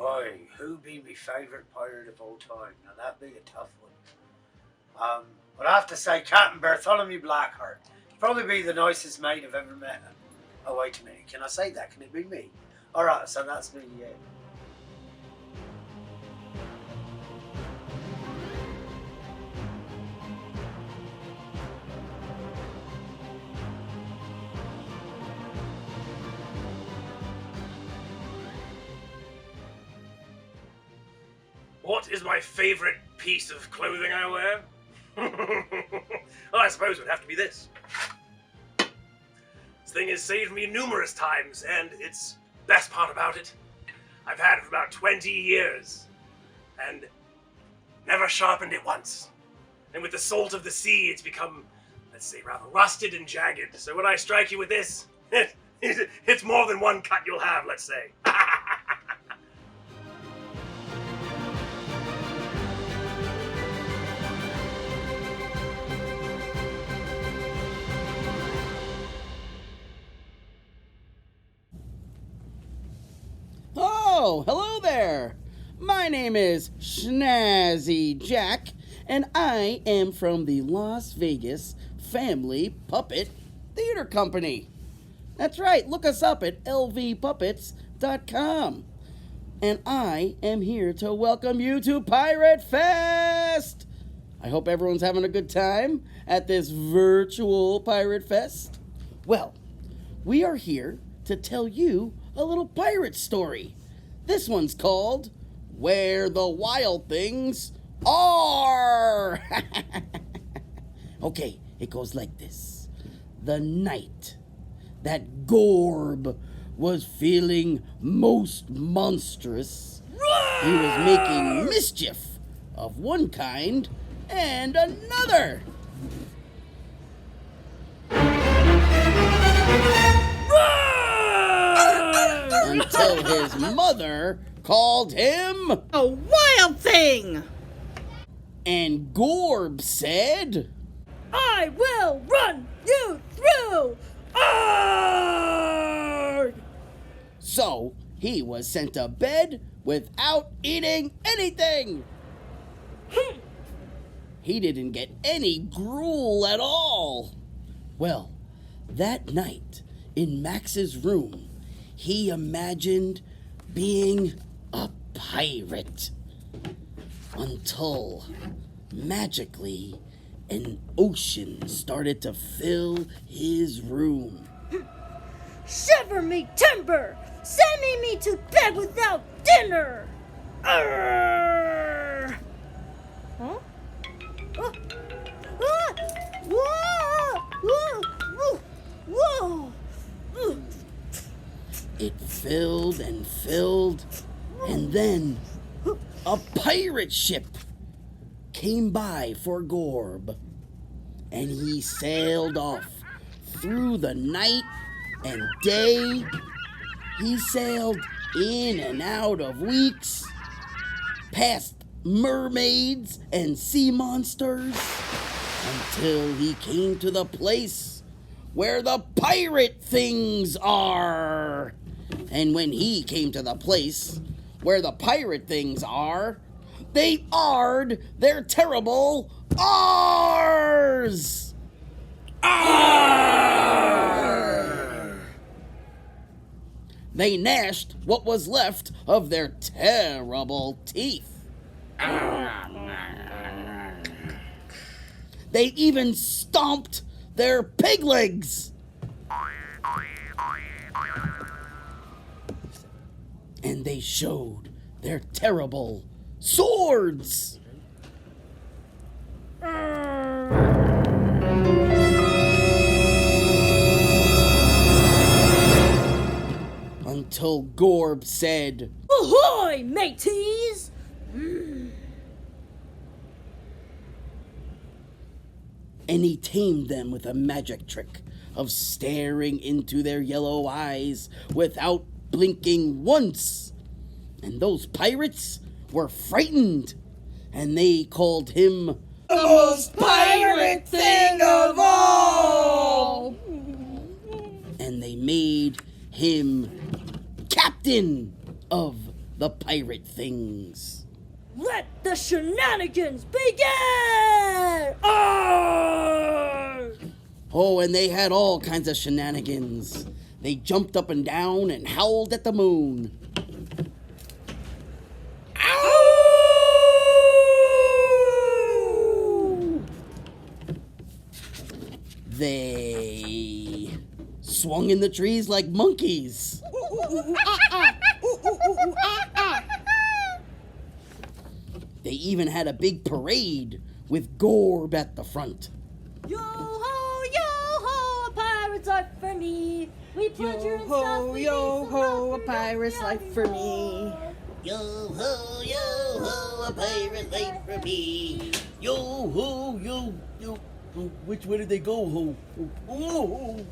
S10: Oi, who be my favourite pirate of all time? Now that'd be a tough one. But I have to say Captain Bartholomew Blackheart. He'd probably be the nicest mate I've ever met. Oh, wait a minute. Can I say that? Can it be me? Alright, so that's me, yeah.
S9: What is my favorite piece of clothing I wear? Well, I suppose it would have to be this. This thing has saved me numerous times, and its best part about it, I've had it for about 20 years, and never sharpened it once. And with the salt of the sea, it's become, let's say, rather rusted and jagged. So when I strike you with this, it's more than one cut you'll have, let's say.
S20: Oh, hello there. My name is Snazzy Jack, and I am from the Las Vegas Family Puppet Theater Company. That's right, look us up at lvpuppets.com. And I am here to welcome you to Pirate Fest. I hope everyone's having a good time at this virtual Pirate Fest. Well, we are here to tell you a little pirate story. This one's called Where the Wild Things Are. Okay, it goes like this. The night that Gorb was feeling most monstrous, he was making mischief of one kind and another. Until his mother called him a wild thing. And Gorb said, I will run you through. Arrgh! So he was sent to bed without eating anything. He didn't get any gruel at all. Well, that night in Max's room, he imagined being a pirate. Until, magically, an ocean started to fill his room.
S19: Shiver me timber! Sending me to bed without dinner! Arrgh! Huh? Whoa!
S20: It filled and filled, and then a pirate ship came by for Gorb, and he sailed off through the night and day. He sailed in and out of weeks, past mermaids and sea monsters until he came to the place where the pirate things are. And when he came to the place where the pirate things are, they arred their terrible R's. Arr! They gnashed what was left of their terrible teeth. They even stomped their pig legs. And they showed their terrible swords. Until Gorb said,
S11: Ahoy, mateys!
S20: And he tamed them with a magic trick of staring into their yellow eyes without blinking once. And those pirates were frightened, and they called him
S11: The most pirate thing of all!
S20: And they made him captain of the pirate things.
S11: Let the shenanigans begin! Arr!
S20: Oh, and they had all kinds of shenanigans. They jumped up and down and howled at the moon. Ow! They swung in the trees like monkeys. They even had a big parade with Gorb at the front.
S11: Yo ho, a pirate's life for me. We pleasure and stuff.
S15: Yo ho, a pirate's life for me.
S20: Yo ho, a pirate life for me. Yo ho, yo. Which way did they go, ho? Oh.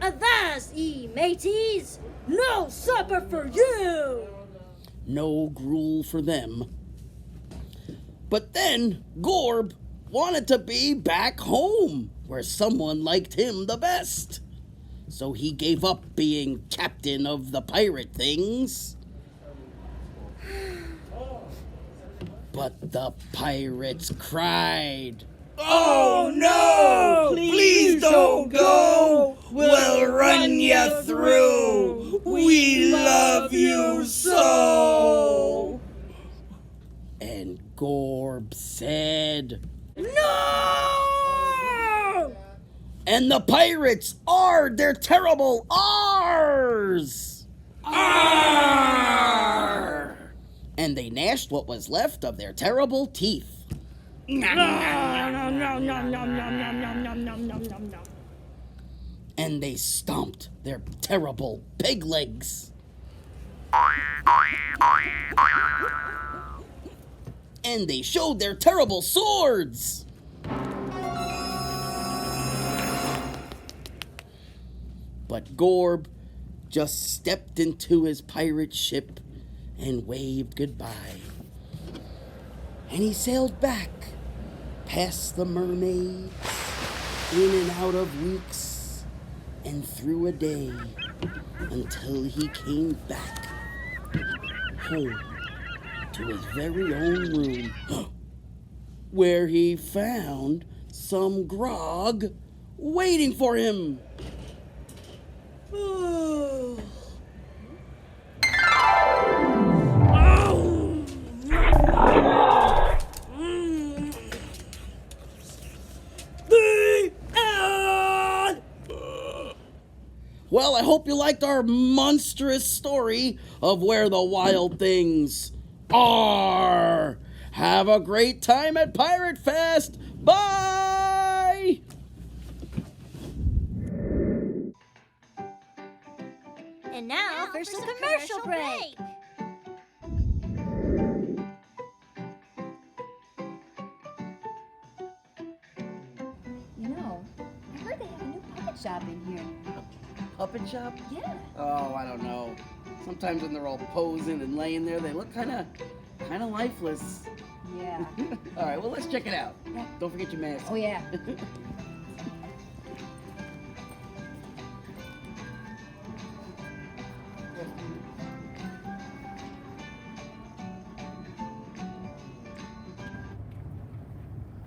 S11: Avast, ye mateys! No supper for you!
S20: No gruel for them. But then Gorb wanted to be back home, where someone liked him the best. So he gave up being captain of the pirate things. But the pirates cried,
S11: Oh no!
S20: Please don't go! We'll run you through! We love you so! And Gorb said,
S11: No!
S20: And the pirates arred their terrible R's! Arr! And they gnashed what was left of their terrible teeth. And they stomped their terrible pig legs. And they showed their terrible swords. But Gorb just stepped into his pirate ship and waved goodbye. And he sailed back past the mermaids, in and out of weeks, and through a day, until he came back home to his very own room, where he found some grog waiting for him. Well, I hope you liked our monstrous story of where the wild things are. Have a great time at Pirate Fest. Bye!
S11: And now for some commercial break.
S19: You know, I heard they have a new puppet shop in here.
S20: Puppet shop?
S19: Yeah.
S20: Oh, I don't know. Sometimes when they're all posing and laying there, they look kind of kind of lifeless.
S11: Yeah.
S20: All right, well, let's check it out.
S11: Yeah.
S20: Don't forget your mask.
S11: Oh, yeah.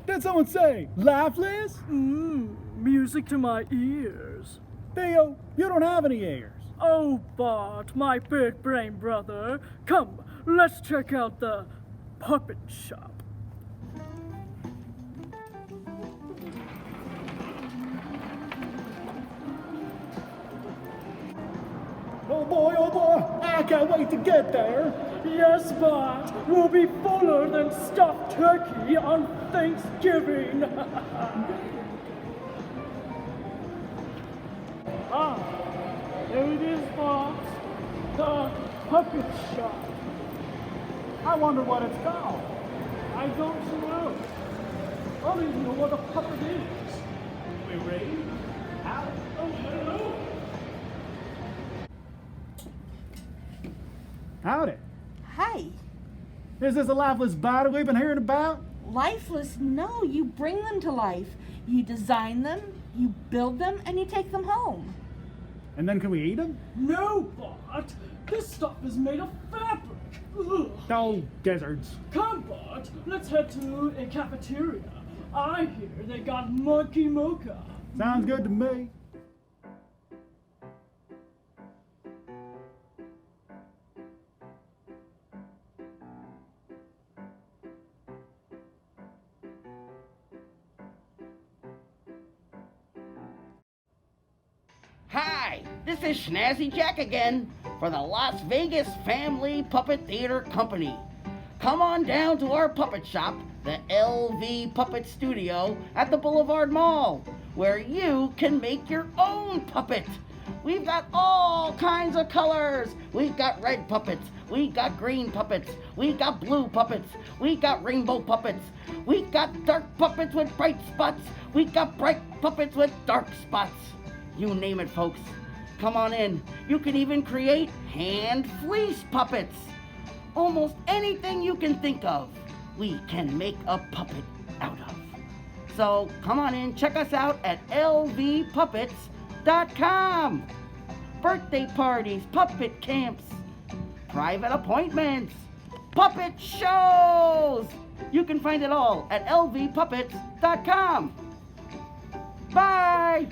S19: Did someone say lifeless? Music to my ears. Theo, you don't have any ears. Oh, Bart, my big brain brother. Come, let's check out the puppet shop. Oh boy, I can't wait to get there. Yes, Bart, we'll be fuller than stuffed turkey on Thanksgiving. There it is, Bart. The puppet shop. I wonder what it's called. I don't know. I don't even know what a puppet is. We ready? Out. Oh, hello. Howdy.
S15: Hi.
S19: Is this a lifeless body we've been hearing about?
S15: Lifeless? No, you bring them to life. You design them, you build them, and you take them home.
S19: And then can we eat them? No, Bart. This stuff is made of fabric. Ugh. Oh, gizzards. Come, Bart. Let's head to a cafeteria. I hear they got monkey mocha. Sounds good to me.
S20: Hi, this is Snazzy Jack again for the Las Vegas Family Puppet Theater Company. Come on down to our puppet shop, the LV Puppet Studio at the Boulevard Mall, where you can make your own puppet. We've got all kinds of colors. We've got red puppets. We got green puppets. We got blue puppets. We got rainbow puppets. We got dark puppets with bright spots. We got bright puppets with dark spots. You name it, folks. Come on in. You can even create hand fleece puppets. Almost anything you can think of, we can make a puppet out of. So come on in, check us out at lvpuppets.com. Birthday parties, puppet camps, private appointments, puppet shows. You can find it all at lvpuppets.com. Bye!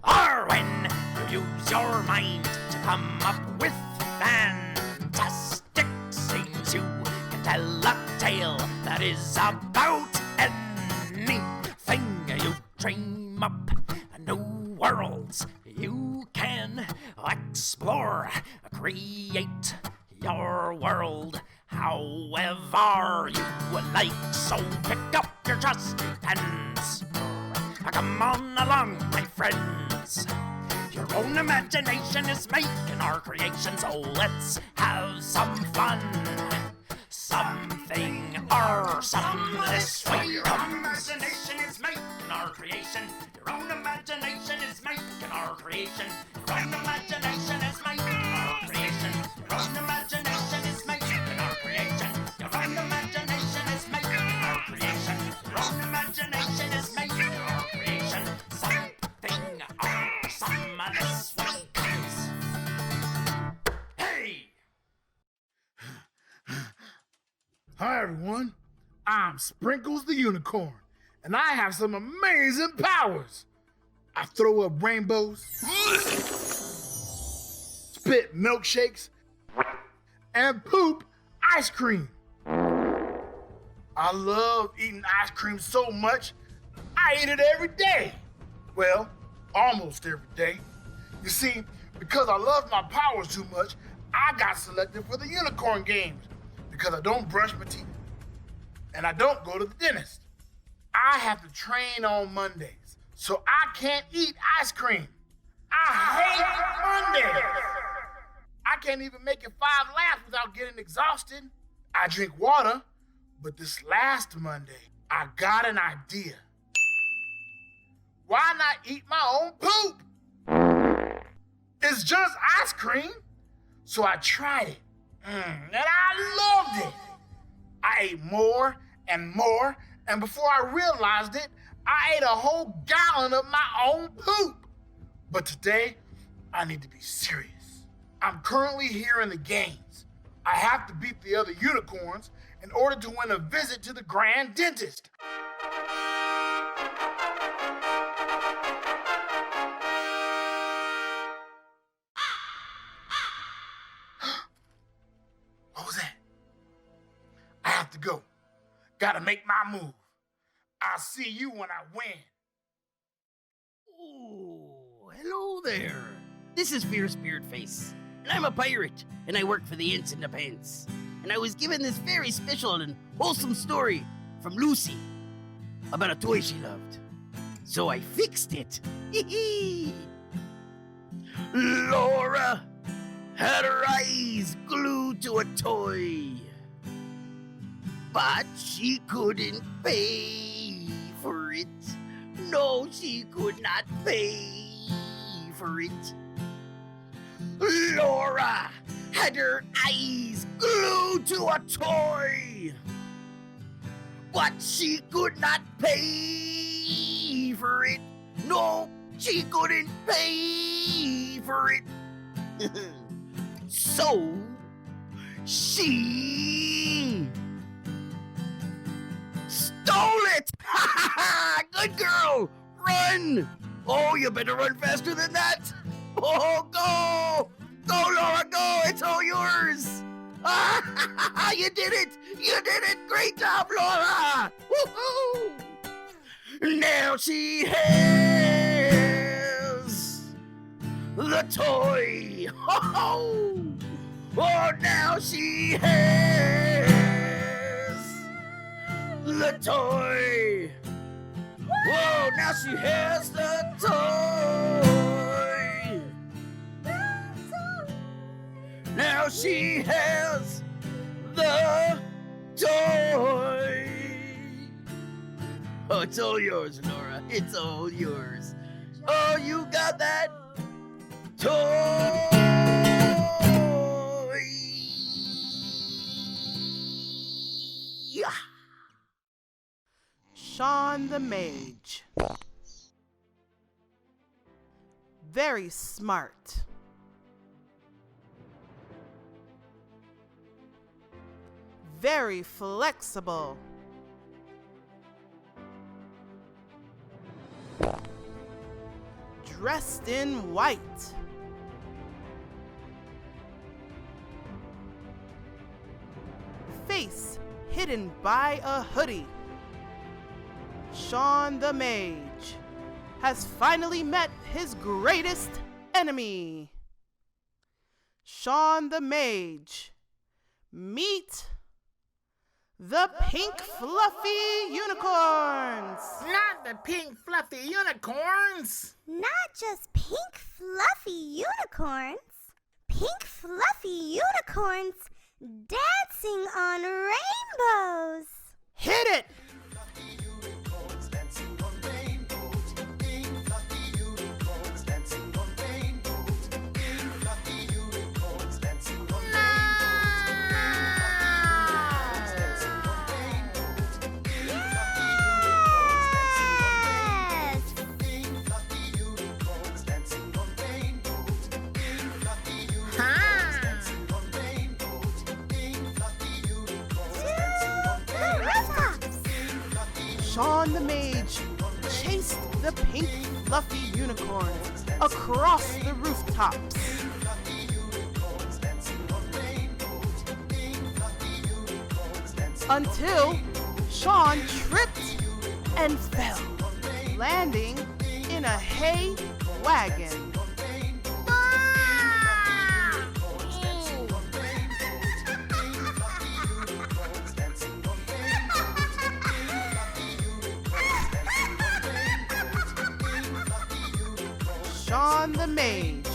S19: Or when you use your mind to come up with fantastic scenes, you can tell a tale that is about anything you dream up. New worlds you can explore, create your world however you like. So pick up your trusty pens. Come on along, my friends. Your own imagination is making our creation, so let's have some fun. Something or some this way. Your own imagination is making our creation. Your own imagination is making our creation. Your own imagination is making our creation. Your own imagination is making our creation. Your own imagination is making our creation. Your own imagination is making our creation. Something or some this way comes. Hey!
S21: Hi everyone, I'm Sprinkles the Unicorn, and I have some amazing powers. I throw up rainbows, spit milkshakes, and poop ice cream. I love eating ice cream so much, I eat it every day. Well, almost every day. You see, because I love my powers too much, I got selected for the Unicorn Games because I don't brush my teeth and I don't go to the dentist. I have to train on Mondays, so I can't eat ice cream. I hate Mondays. I can't even make it 5 laps without getting exhausted. I drink water, but this last Monday, I got an idea. Why not eat my own poop? It's just ice cream. So I tried it, and I loved it. I ate more and more, and before I realized it, I ate a whole gallon of my own poop. But today, I need to be serious. I'm currently here in the games. I have to beat the other unicorns in order to win a visit to the Grand Dentist. What was that? I have to go. Gotta make my move. I'll see you when I win.
S20: Oh, hello there. This is Fierce Beardface, and I'm a pirate, and I work for the Ints in the Pants. And I was given this very special and wholesome story from Lucy about a toy she loved. So I fixed it. Laura had her eyes glued to a toy, but she couldn't pay for it. No, she could not pay for it. Laura
S10: had her eyes glued to a toy, but she could not pay for it. No, she couldn't pay for it. So she stole it. Good girl, run. Oh, you better run faster than that. Oh, go, Laura, go. It's all yours. You did it. You did it. Great job, Laura. Woohoo. Now she has the toy. Oh, now she has the toy. Whoa, now she has the toy. Now she has the toy. Oh, it's all yours, Laura. It's all yours. Oh, you got that toy.
S1: Sean the Mage. Very smart. Very flexible. Dressed in white. Face hidden by a hoodie. Sean the Mage has finally met his greatest enemy. Sean the Mage, meet the pink fluffy unicorns.
S21: Not the pink fluffy unicorns.
S2: Not just pink fluffy unicorns. Pink fluffy unicorns dancing on rainbows.
S1: Hit it! Sean the Mage chased the pink fluffy unicorns across the rooftops. Until Sean tripped and fell, landing in a hay wagon. Sean the Mage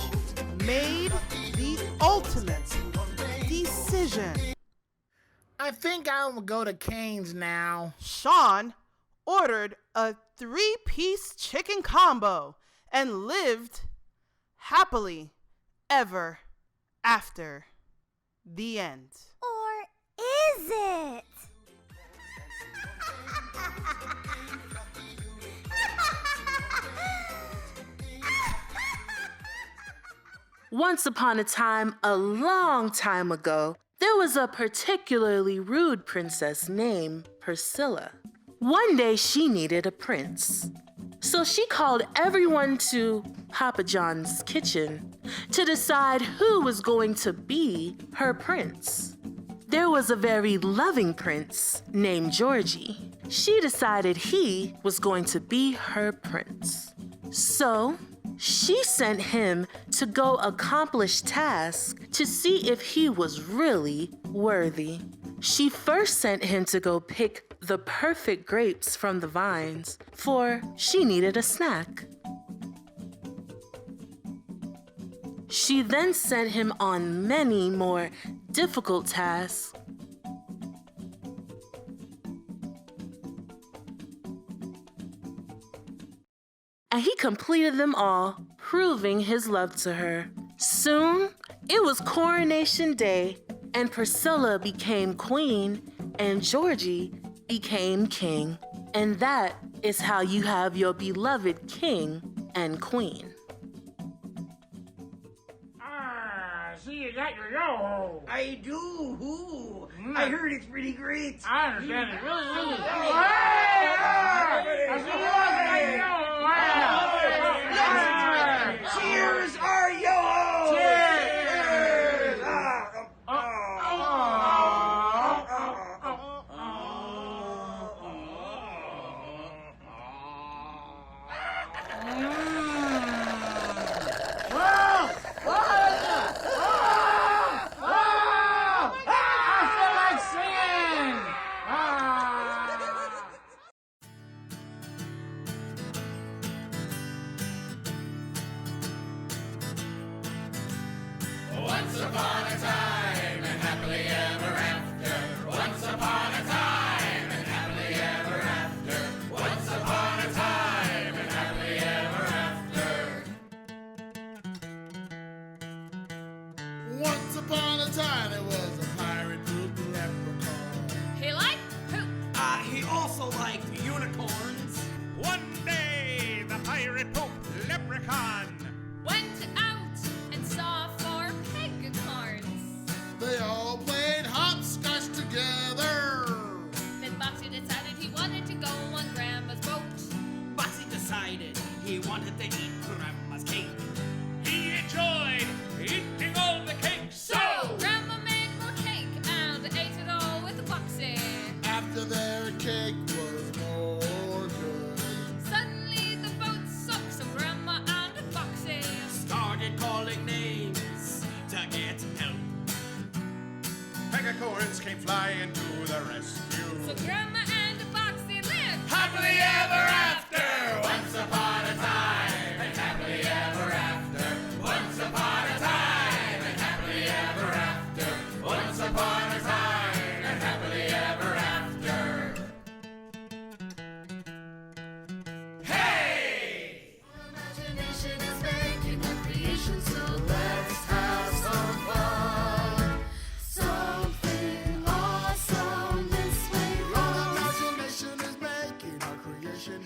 S1: made the ultimate decision.
S21: I think I'll go to Cane's now.
S1: Sean ordered a 3-piece chicken combo and lived happily ever after. The end.
S2: Or is it?
S22: Once upon a time, a long time ago, there was a particularly rude princess named Priscilla. One day she needed a prince. So she called everyone to Papa John's kitchen to decide who was going to be her prince. There was a very loving prince named Georgie. She decided he was going to be her prince. So she sent him to go accomplish tasks to see if he was really worthy. She first sent him to go pick the perfect grapes from the vines, for she needed a snack. She then sent him on many more difficult tasks. And he completed them all, proving his love to her. Soon, It was coronation day, and Priscilla became queen, and Georgie became king. And that is how you have your beloved king and queen.
S3: See, you got your yo-ho.
S10: I do. I heard it's pretty great.
S3: I understand it really, really.
S10: Cheers, our yo-ho!
S3: Cheers!
S5: Once upon a time and happily ever after. Once upon a time and happily ever after. Once upon a time and happily ever after.
S21: Once upon a time there was a pirate poop leprechaun.
S23: He liked poop.
S24: He also liked unicorns.
S25: One day, the pirate poop leprechaun
S23: went out and saw 4 pegacorns.
S21: They all played hopscotch together.
S23: Then Boxy decided he wanted to go on Grandma's boat.
S24: Boxy decided he wanted to eat Grandma's cake.
S25: He enjoyed eating all the cake. So
S23: Grandma made more cake and ate it all with Boxy.
S21: After their cake was more good,
S23: Suddenly the boat sunk, so Grandma and Boxy
S24: started calling names to get help.
S5: Pegacorns came flying to the rescue.
S23: So Grandma and Boxy lived
S5: Happily ever after. Once upon a time and happily ever after. Once upon a time and happily ever after. Once upon a time and happily ever after. Hey! Imagination is making a creation, so let's have some fun. Something awesome this way. Our imagination is making our creation.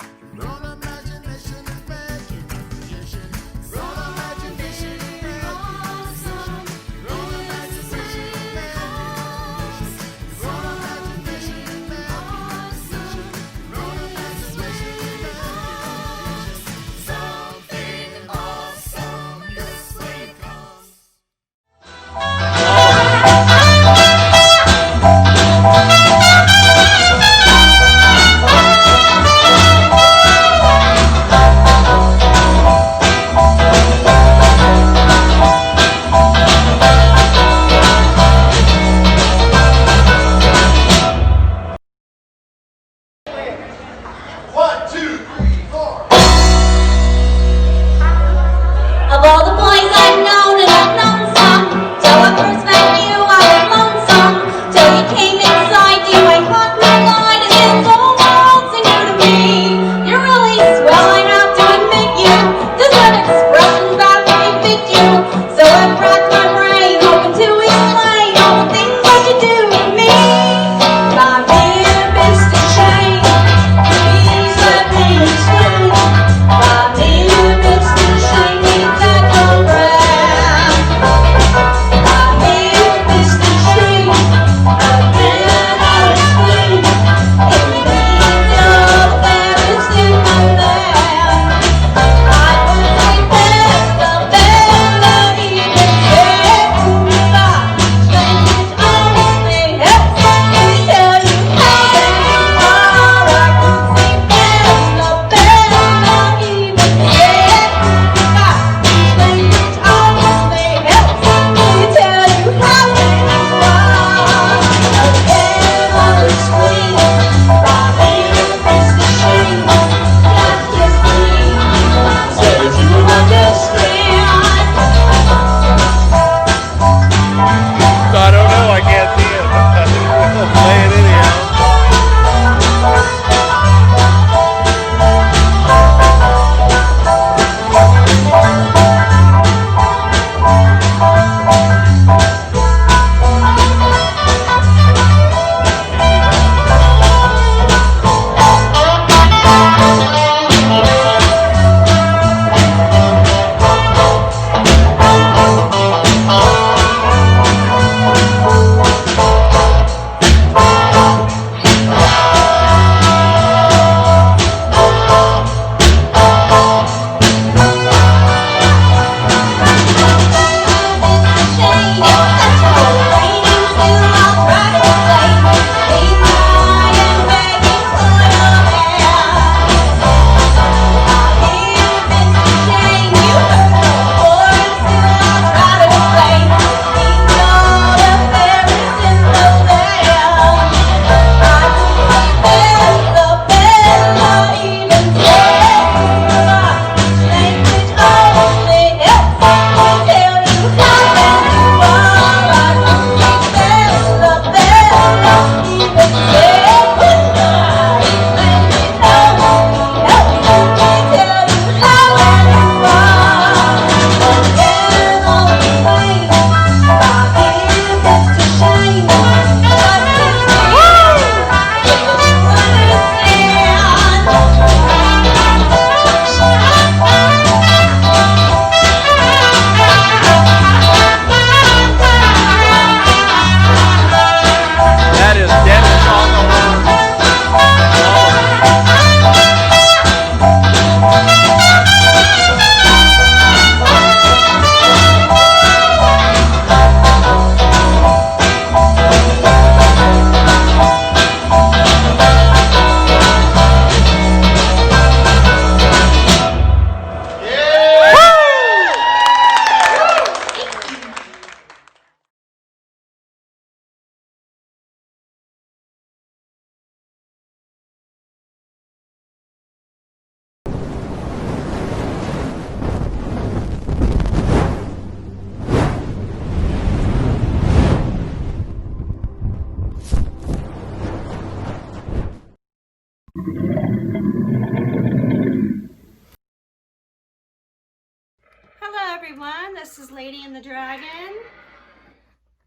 S4: everyone. This is Lady and the Dragon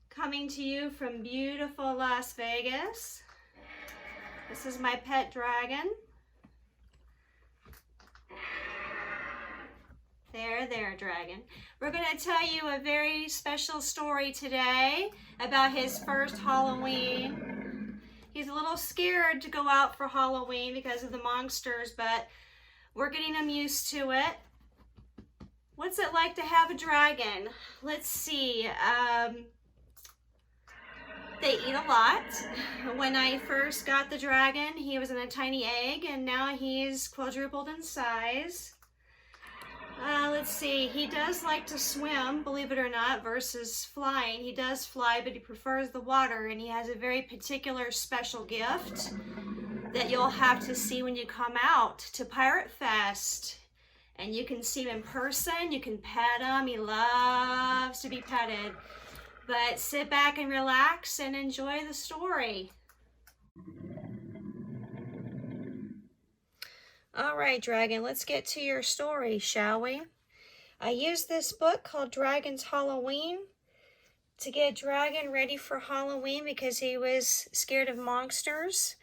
S4: coming to you from beautiful Las Vegas. This is my pet dragon. There, dragon. We're going to tell you a very special story today about his first Halloween. He's a little scared to go out for Halloween because of the monsters, but we're getting him used to it. What's it like to have a dragon? Let's see. They eat a lot. When I first got the dragon, he was in a tiny egg, and now he's quadrupled in size. Let's see, he does like to swim, believe it or not, versus flying. He does fly, but he prefers the water, and he has a very particular special gift that you'll have to see when you come out to Pirate Fest. And you can see him in person, you can pet him, he loves to be petted. But sit back and relax and enjoy the story. All right, Dragon, let's get to your story, shall we? I used this book called Dragon's Halloween to get Dragon ready for Halloween because he was scared of monsters,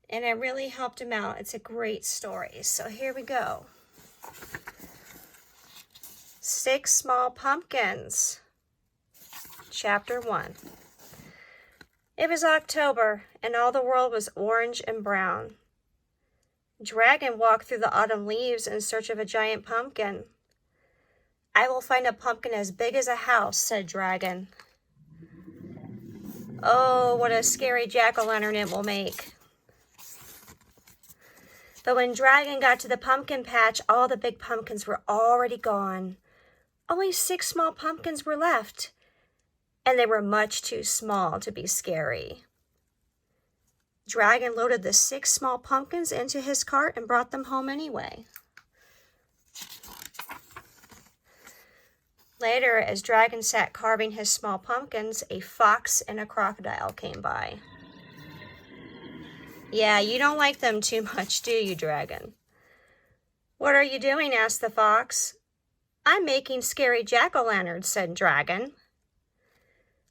S4: and it really helped him out. It's a great story. So here we go. 6 Small Pumpkins. Chapter 1. It was October, and all the world was orange and brown. Dragon walked through the autumn leaves in search of a giant pumpkin. I will find a pumpkin as big as a house, said Dragon. Oh, what a scary jack-o'-lantern it will make. But when Dragon got to the pumpkin patch, all the big pumpkins were already gone. Only 6 small pumpkins were left, and they were much too small to be scary. Dragon loaded the 6 small pumpkins into his cart and brought them home anyway. Later, as Dragon sat carving his small pumpkins, a fox and a crocodile came by. Yeah, you don't like them too much, do you, Dragon? What are you doing? Asked the fox. I'm making scary jack-o'-lanterns, said Dragon.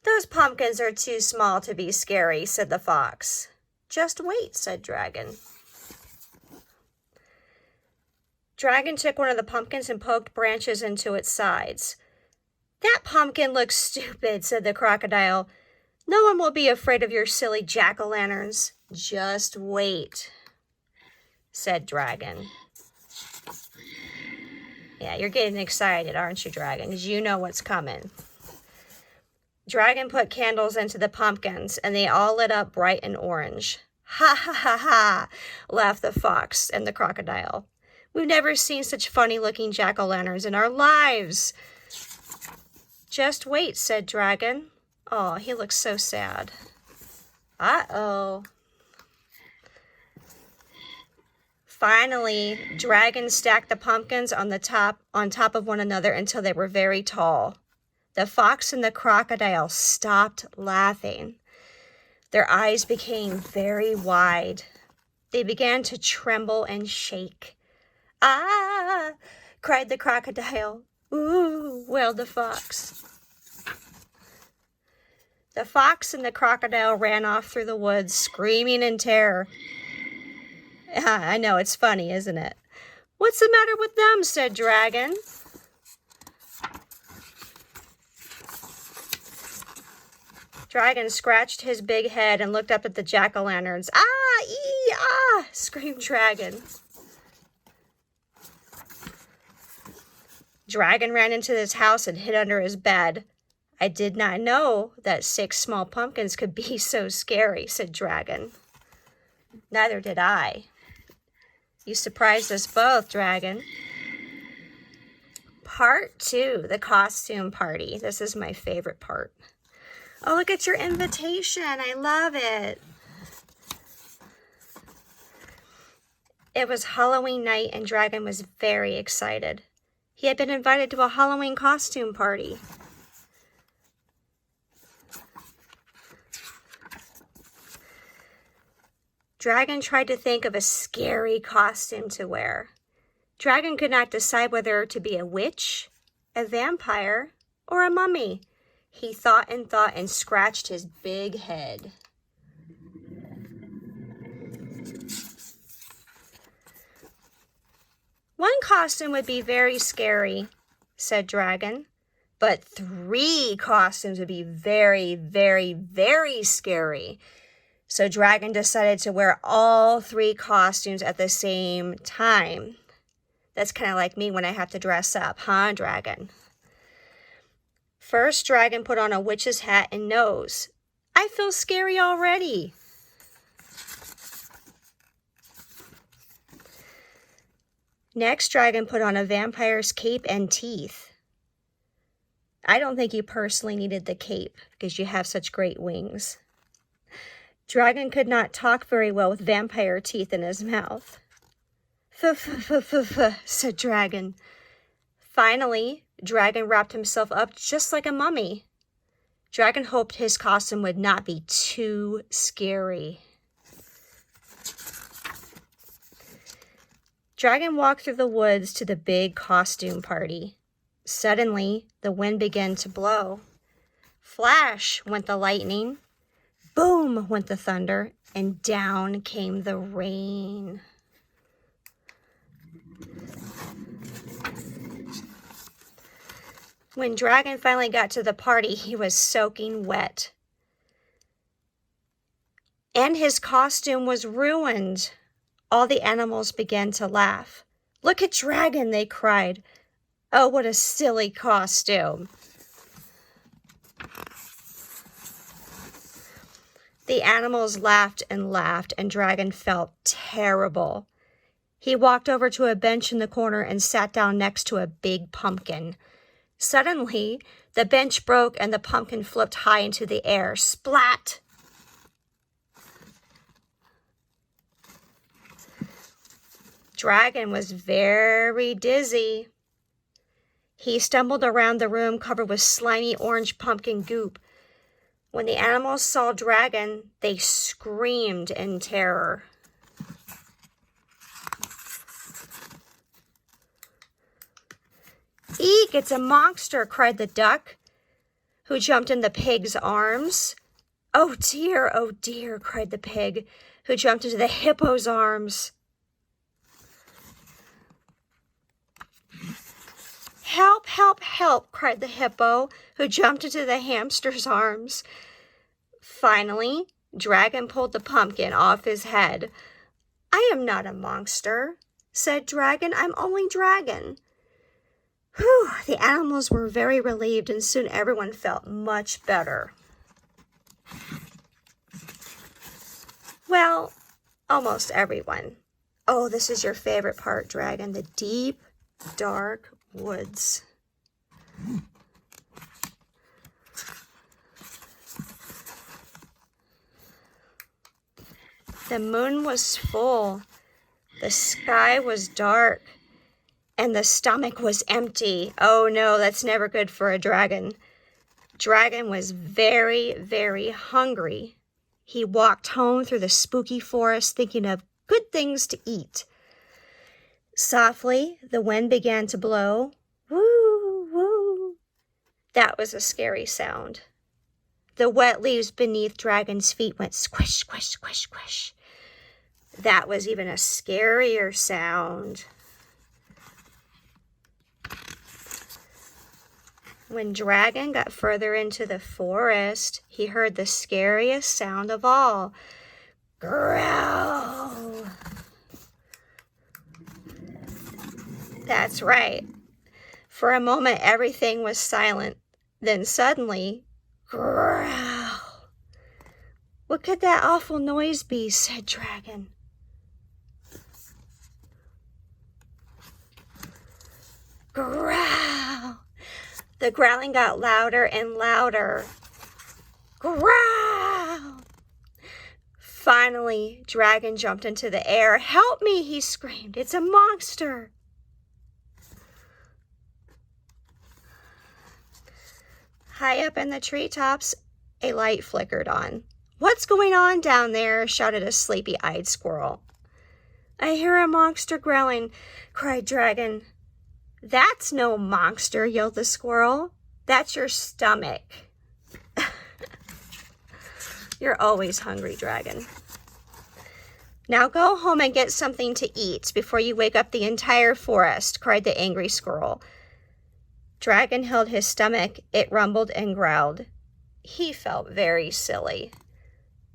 S4: Those pumpkins are too small to be scary, said the fox. Just wait, said Dragon. Dragon took one of the pumpkins and poked branches into its sides. That pumpkin looks stupid, said the crocodile. No one will be afraid of your silly jack-o'-lanterns. Just wait, said Dragon. Yeah, you're getting excited, aren't you, Dragon? Because you know what's coming. Dragon put candles into the pumpkins, and they all lit up bright and orange. Ha ha ha ha, laughed the fox and the crocodile. We've never seen such funny-looking jack-o'-lanterns in our lives. Just wait, said Dragon. Oh, he looks so sad. Uh-oh. Finally, Dragon stacked the pumpkins on top of one another until they were very tall. The fox and the crocodile stopped laughing. Their eyes became very wide. They began to tremble and shake. Ah! Cried the crocodile. Ooh! Wailed the fox. The fox and the crocodile ran off through the woods, screaming in terror. I know, it's funny, isn't it? What's the matter with them? Said Dragon. Dragon scratched his big head and looked up at the jack-o'-lanterns. Ah! Ee! Ah! Screamed Dragon. Dragon ran into his house and hid under his bed. I did not know that 6 small pumpkins could be so scary, said Dragon. Neither did I. You surprised us both, Dragon. Part 2, the costume party. This is my favorite part. Oh, look at your invitation. I love it. It was Halloween night and Dragon was very excited. He had been invited to a Halloween costume party. Dragon tried to think of a scary costume to wear. Dragon could not decide whether to be a witch, A vampire or a mummy? He thought and scratched his big head. One costume would be very scary, said Dragon, but 3 costumes would be very, very, very scary. So Dragon decided to wear all 3 costumes at the same time. That's kind of like me when I have to dress up, huh, Dragon? First, Dragon put on a witch's hat and nose. I feel scary already. Next, Dragon put on a vampire's cape and teeth. I don't think you personally needed the cape because you have such great wings. Dragon could not talk very well with vampire teeth in his mouth. Said Dragon. Finally, Dragon wrapped himself up just like a mummy. Dragon hoped his costume would not be too scary. Dragon walked through the woods to the big costume party. Suddenly, the wind began to blow. Flash went the lightning. Boom went the thunder, and down came the rain. When Dragon finally got to the party, he was soaking wet. And his costume was ruined. All the animals began to laugh. Look at Dragon, they cried. Oh, what a silly costume. The animals laughed, and Dragon felt terrible. He walked over to a bench in the corner and sat down next to a big pumpkin. Suddenly, the bench broke and the pumpkin flipped high into the air. Splat! Dragon was very dizzy. He stumbled around the room covered with slimy orange pumpkin goop. When the animals saw Dragon, they screamed in terror. Eek, it's a monster, cried the duck, who jumped in the pig's arms. Oh dear, cried the pig, who jumped into the hippo's arms. Help, help, help, cried the hippo, who jumped into the hamster's arms. Finally, Dragon pulled the pumpkin off his head. I am not a monster, said Dragon. I'm only Dragon. Whew, the animals were very relieved, and soon everyone felt much better. Well, almost everyone. Oh, this is your favorite part, Dragon, the deep, dark woods. The moon was full, the sky was dark, and the stomach was empty. Oh no, that's never good for a dragon. Dragon was very, very hungry. He walked home through the spooky forest thinking of good things to eat. Softly, the wind began to blow. Woo, woo. That was a scary sound. The wet leaves beneath Dragon's feet went squish, squish, squish, squish. That was even a scarier sound. When Dragon got further into the forest, he heard the scariest sound of all. Growl. That's right. For a moment, everything was silent. Then suddenly, growl. What could that awful noise be? Said Dragon. Growl. The growling got louder and louder. Growl. Finally, Dragon jumped into the air. Help me, he screamed. It's a monster. High up in the treetops, a light flickered on. What's going on down there? Shouted a sleepy-eyed squirrel. I hear a monster growling, cried Dragon. "That's no monster," yelled the squirrel. "That's your stomach." You're always hungry, Dragon. "Now go home and get something to eat before you wake up the entire forest," cried the angry squirrel. Dragon held his stomach. It rumbled and growled. He felt very silly.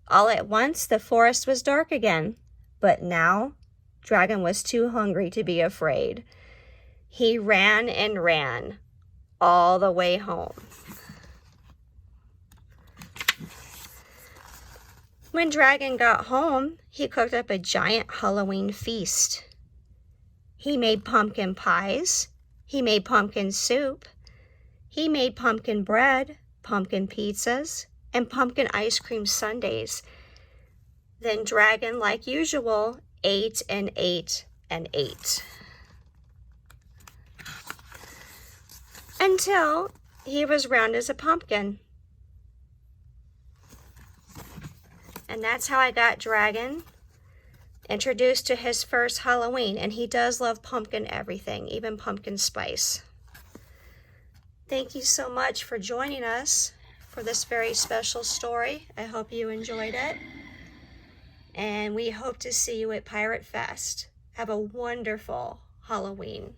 S4: All at once, the forest was dark again. But now, Dragon was too hungry to be afraid. He ran and ran all the way home. When Dragon got home, he cooked up a giant Halloween feast. He made pumpkin pies. He made pumpkin soup. He made pumpkin bread, pumpkin pizzas, and pumpkin ice cream sundaes. Then Dragon, like usual, ate and ate and ate. Until he was round as a pumpkin. And that's how I got Dragon introduced to his first Halloween. And he does love pumpkin everything, even pumpkin spice. Thank you so much for joining us for this very special story. I hope you enjoyed it. And we hope to see you at Pirate Fest. Have a wonderful Halloween.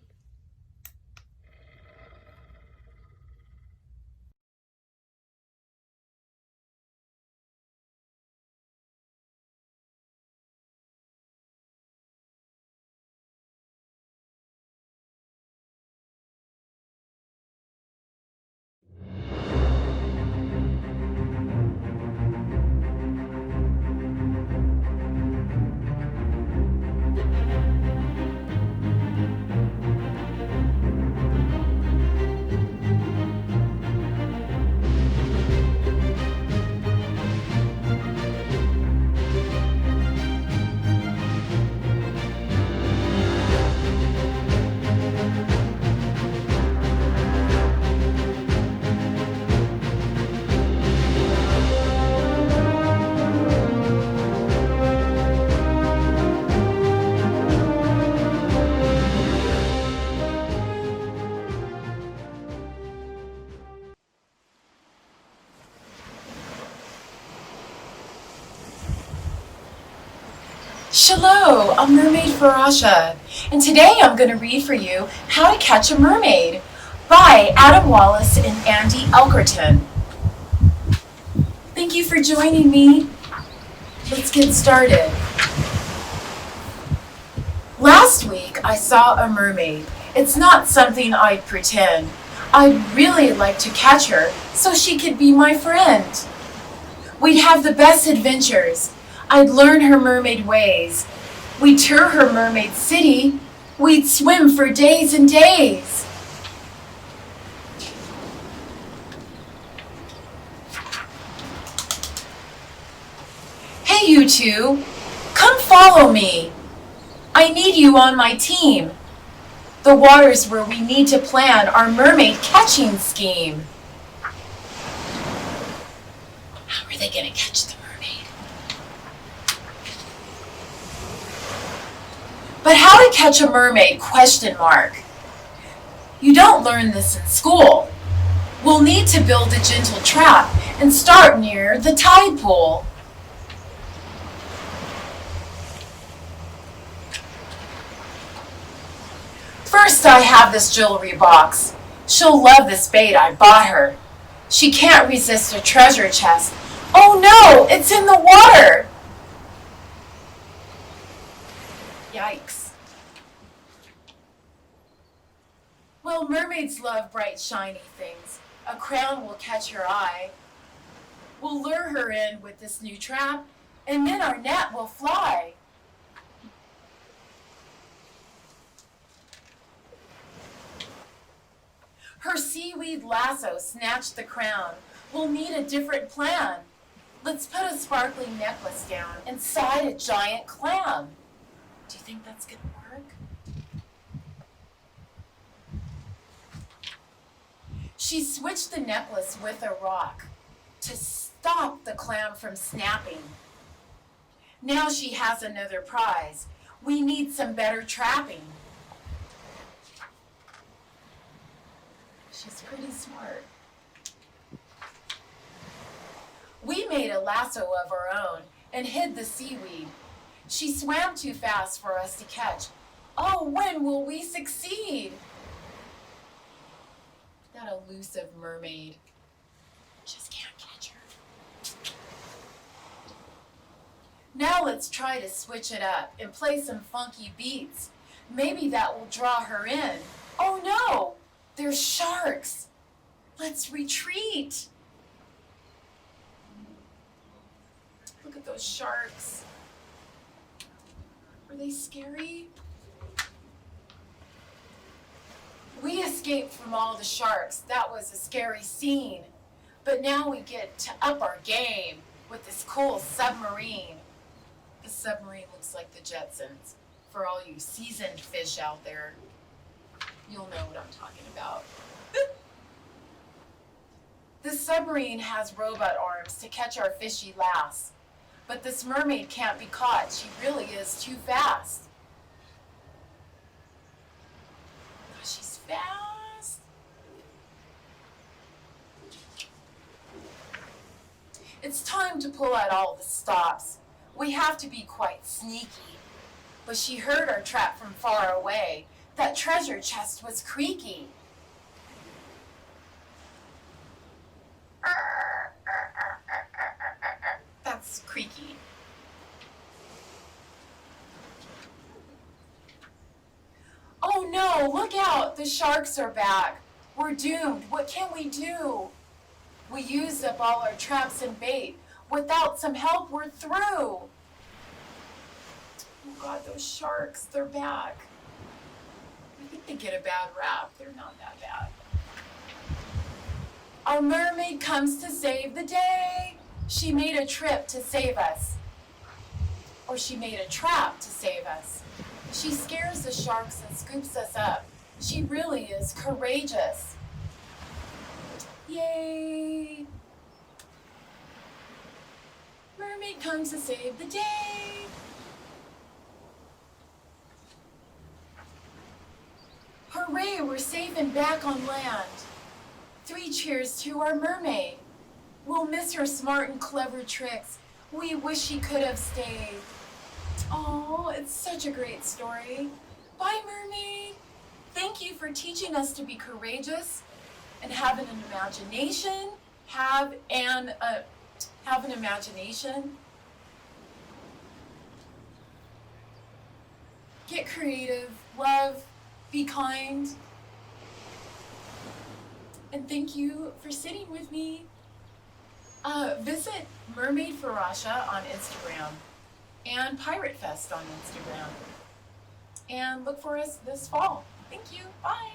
S6: Shalom, I'm Mermaid Farasha, and today I'm going to read for you How to Catch a Mermaid by Adam Wallace and Andy Elkerton. Thank you for joining me. Let's get started. Last week I saw a mermaid. It's not something I'd pretend. I'd really like to catch her so she could be my friend. We'd have the best adventures. I'd learn her mermaid ways. We'd tour her mermaid city. We'd swim for days and days. Hey, you two, come follow me. I need you on my team. The water's where we need to plan our mermaid catching scheme. How are they gonna catch the mermaid? But how to catch a mermaid, ? You don't learn this in school. We'll need to build a gentle trap and start near the tide pool. First, I have this jewelry box. She'll love this bait I bought her. She can't resist a treasure chest. Oh no, it's in the water! Yikes. Well, mermaids love bright, shiny things. A crown will catch her eye. We'll lure her in with this new trap, and then our net will fly. Her seaweed lasso snatched the crown. We'll need a different plan. Let's put a sparkling necklace down inside a giant clam. Do you think that's gonna work? She switched the necklace with a rock to stop the clam from snapping. Now she has another prize. We need some better trapping. She's pretty smart. We made a lasso of our own and hid the seaweed. She swam too fast for us to catch. Oh, when will we succeed? That elusive mermaid. Just can't catch her. Now let's try to switch it up and play some funky beats. Maybe that will draw her in. Oh no, there's sharks. Let's retreat. Look at those sharks. Are they scary? We escaped from all the sharks. That was a scary scene. But now we get to up our game with this cool submarine. The submarine looks like the Jetsons. For all you seasoned fish out there, you'll know what I'm talking about. The submarine has robot arms to catch our fishy lass. But this mermaid can't be caught. She really is too fast. She's fast. It's time to pull out all the stops. We have to be quite sneaky. But she heard our trap from far away. That treasure chest was creaky. That's creaky. Oh no, look out! The sharks are back. We're doomed. What can we do? We used up all our traps and bait. Without some help, we're through. Oh God, those sharks, they're back. I think they get a bad rap. They're not that bad. Our mermaid comes to save the day. She made a trip to save us. Or she made a trap to save us. She scares the sharks and scoops us up. She really is courageous. Yay! Mermaid comes to save the day. Hooray, we're safe and back on land. 3 cheers to our mermaid. We'll miss her smart and clever tricks. We wish she could have stayed. Oh, it's such a great story. Bye, mermaid. Thank you for teaching us to be courageous and have an imagination. Have an imagination. Get creative, love, be kind. And thank you for sitting with me. Visit Mermaid Farasha on Instagram and Pirate Fest on Instagram. And look for us this fall. Thank you. Bye.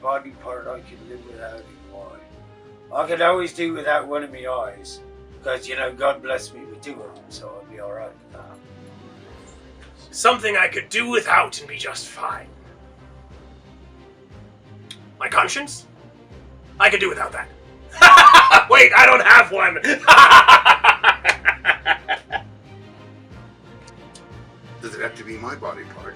S10: body part I can live without and why? I could always do without one of my eyes. Because, you know, God bless me with two of them, so I'll be alright with that.
S9: Something I could do without and be just fine. My conscience? I could do without that. Wait, I don't have one!
S8: Does it have to be my body part?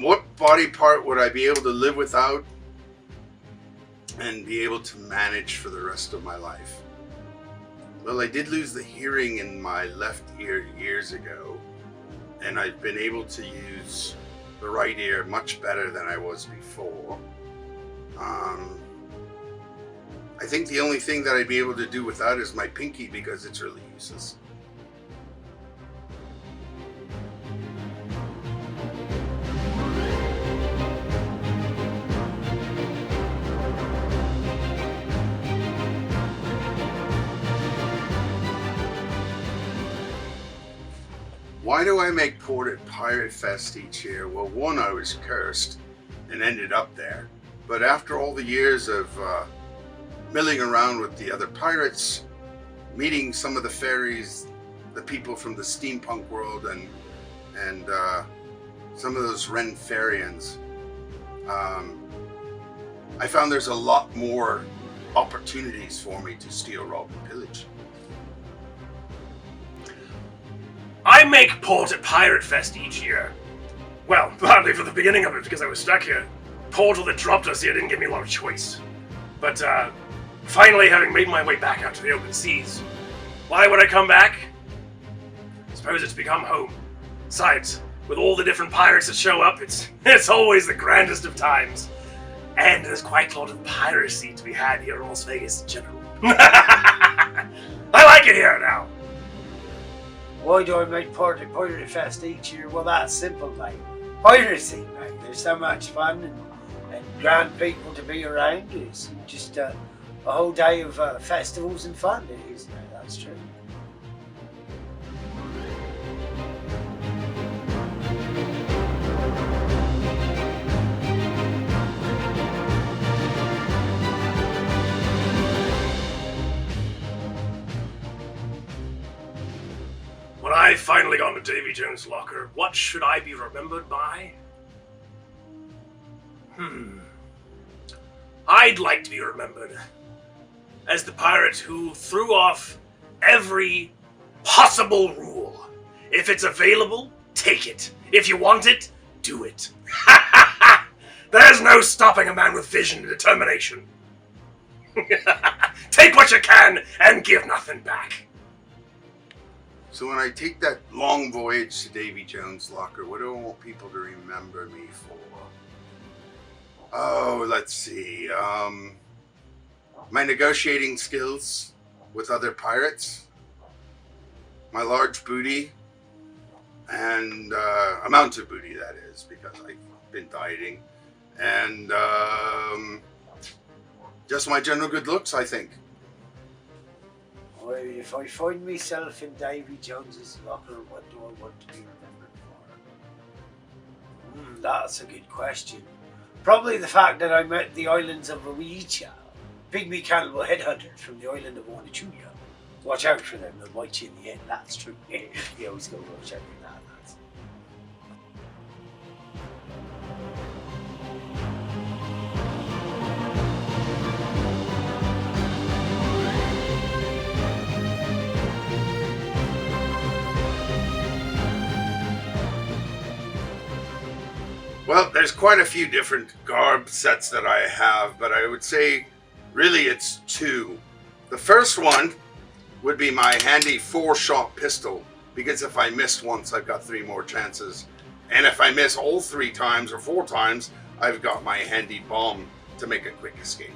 S8: What body part would I be able to live without and be able to manage for the rest of my life? Well, I did lose the hearing in my left ear years ago, and I've been able to use the right ear much better than I was before. I think the only thing that I'd be able to do without is my pinky, because it's really useless. Why do I make port at Pirate Fest each year? Well, one, I was cursed and ended up there. But after all the years of milling around with the other pirates, meeting some of the fairies, the people from the steampunk world, and some of those Renfarians, I found there's a lot more opportunities for me to steal, rob, and pillage.
S9: I make port at Pirate Fest each year. Well, partly for the beginning of it, because I was stuck here. Portal that dropped us here didn't give me a lot of choice. But, finally having made my way back out to the open seas, why would I come back? I suppose it's become home. Besides, with all the different pirates that show up, it's always the grandest of times. And there's quite a lot of piracy to be had here in Las Vegas in general. I like it here now.
S10: Why do I make part of Pirate Fest each year? Well, that's simple, mate. Piracy, mate. There's so much fun and grand people to be around. It's just a whole day of festivals and fun, isn't it? That's true.
S9: When I finally got into Davy Jones' locker, what should I be remembered by? I'd like to be remembered as the pirate who threw off every possible rule. If it's available, take it. If you want it, do it. There's no stopping a man with vision and determination. Take what you can and give nothing back.
S8: So when I take that long voyage to Davy Jones' locker, what do I want people to remember me for? Oh, let's see. My negotiating skills with other pirates, my large booty, and amount of booty, that is, because I've been dieting, and just my general good looks, I think.
S10: Well, if I find myself in Davy Jones's locker, what do I want to be remembered for? That's a good question. Probably the fact that I met the islands of Raicha, pygmy cannibal headhunters from the island of Wanachuya. Watch out for them, they'll bite you in the end, that's true. You always gotta watch out for that, lads.
S8: Well, there's quite a few different garb sets that I have, but I would say really it's two. The first one would be my handy 4-shot pistol, because if I miss once, I've got 3 more chances. And if I miss all 3 times or 4 times, I've got my handy bomb to make a quick escape.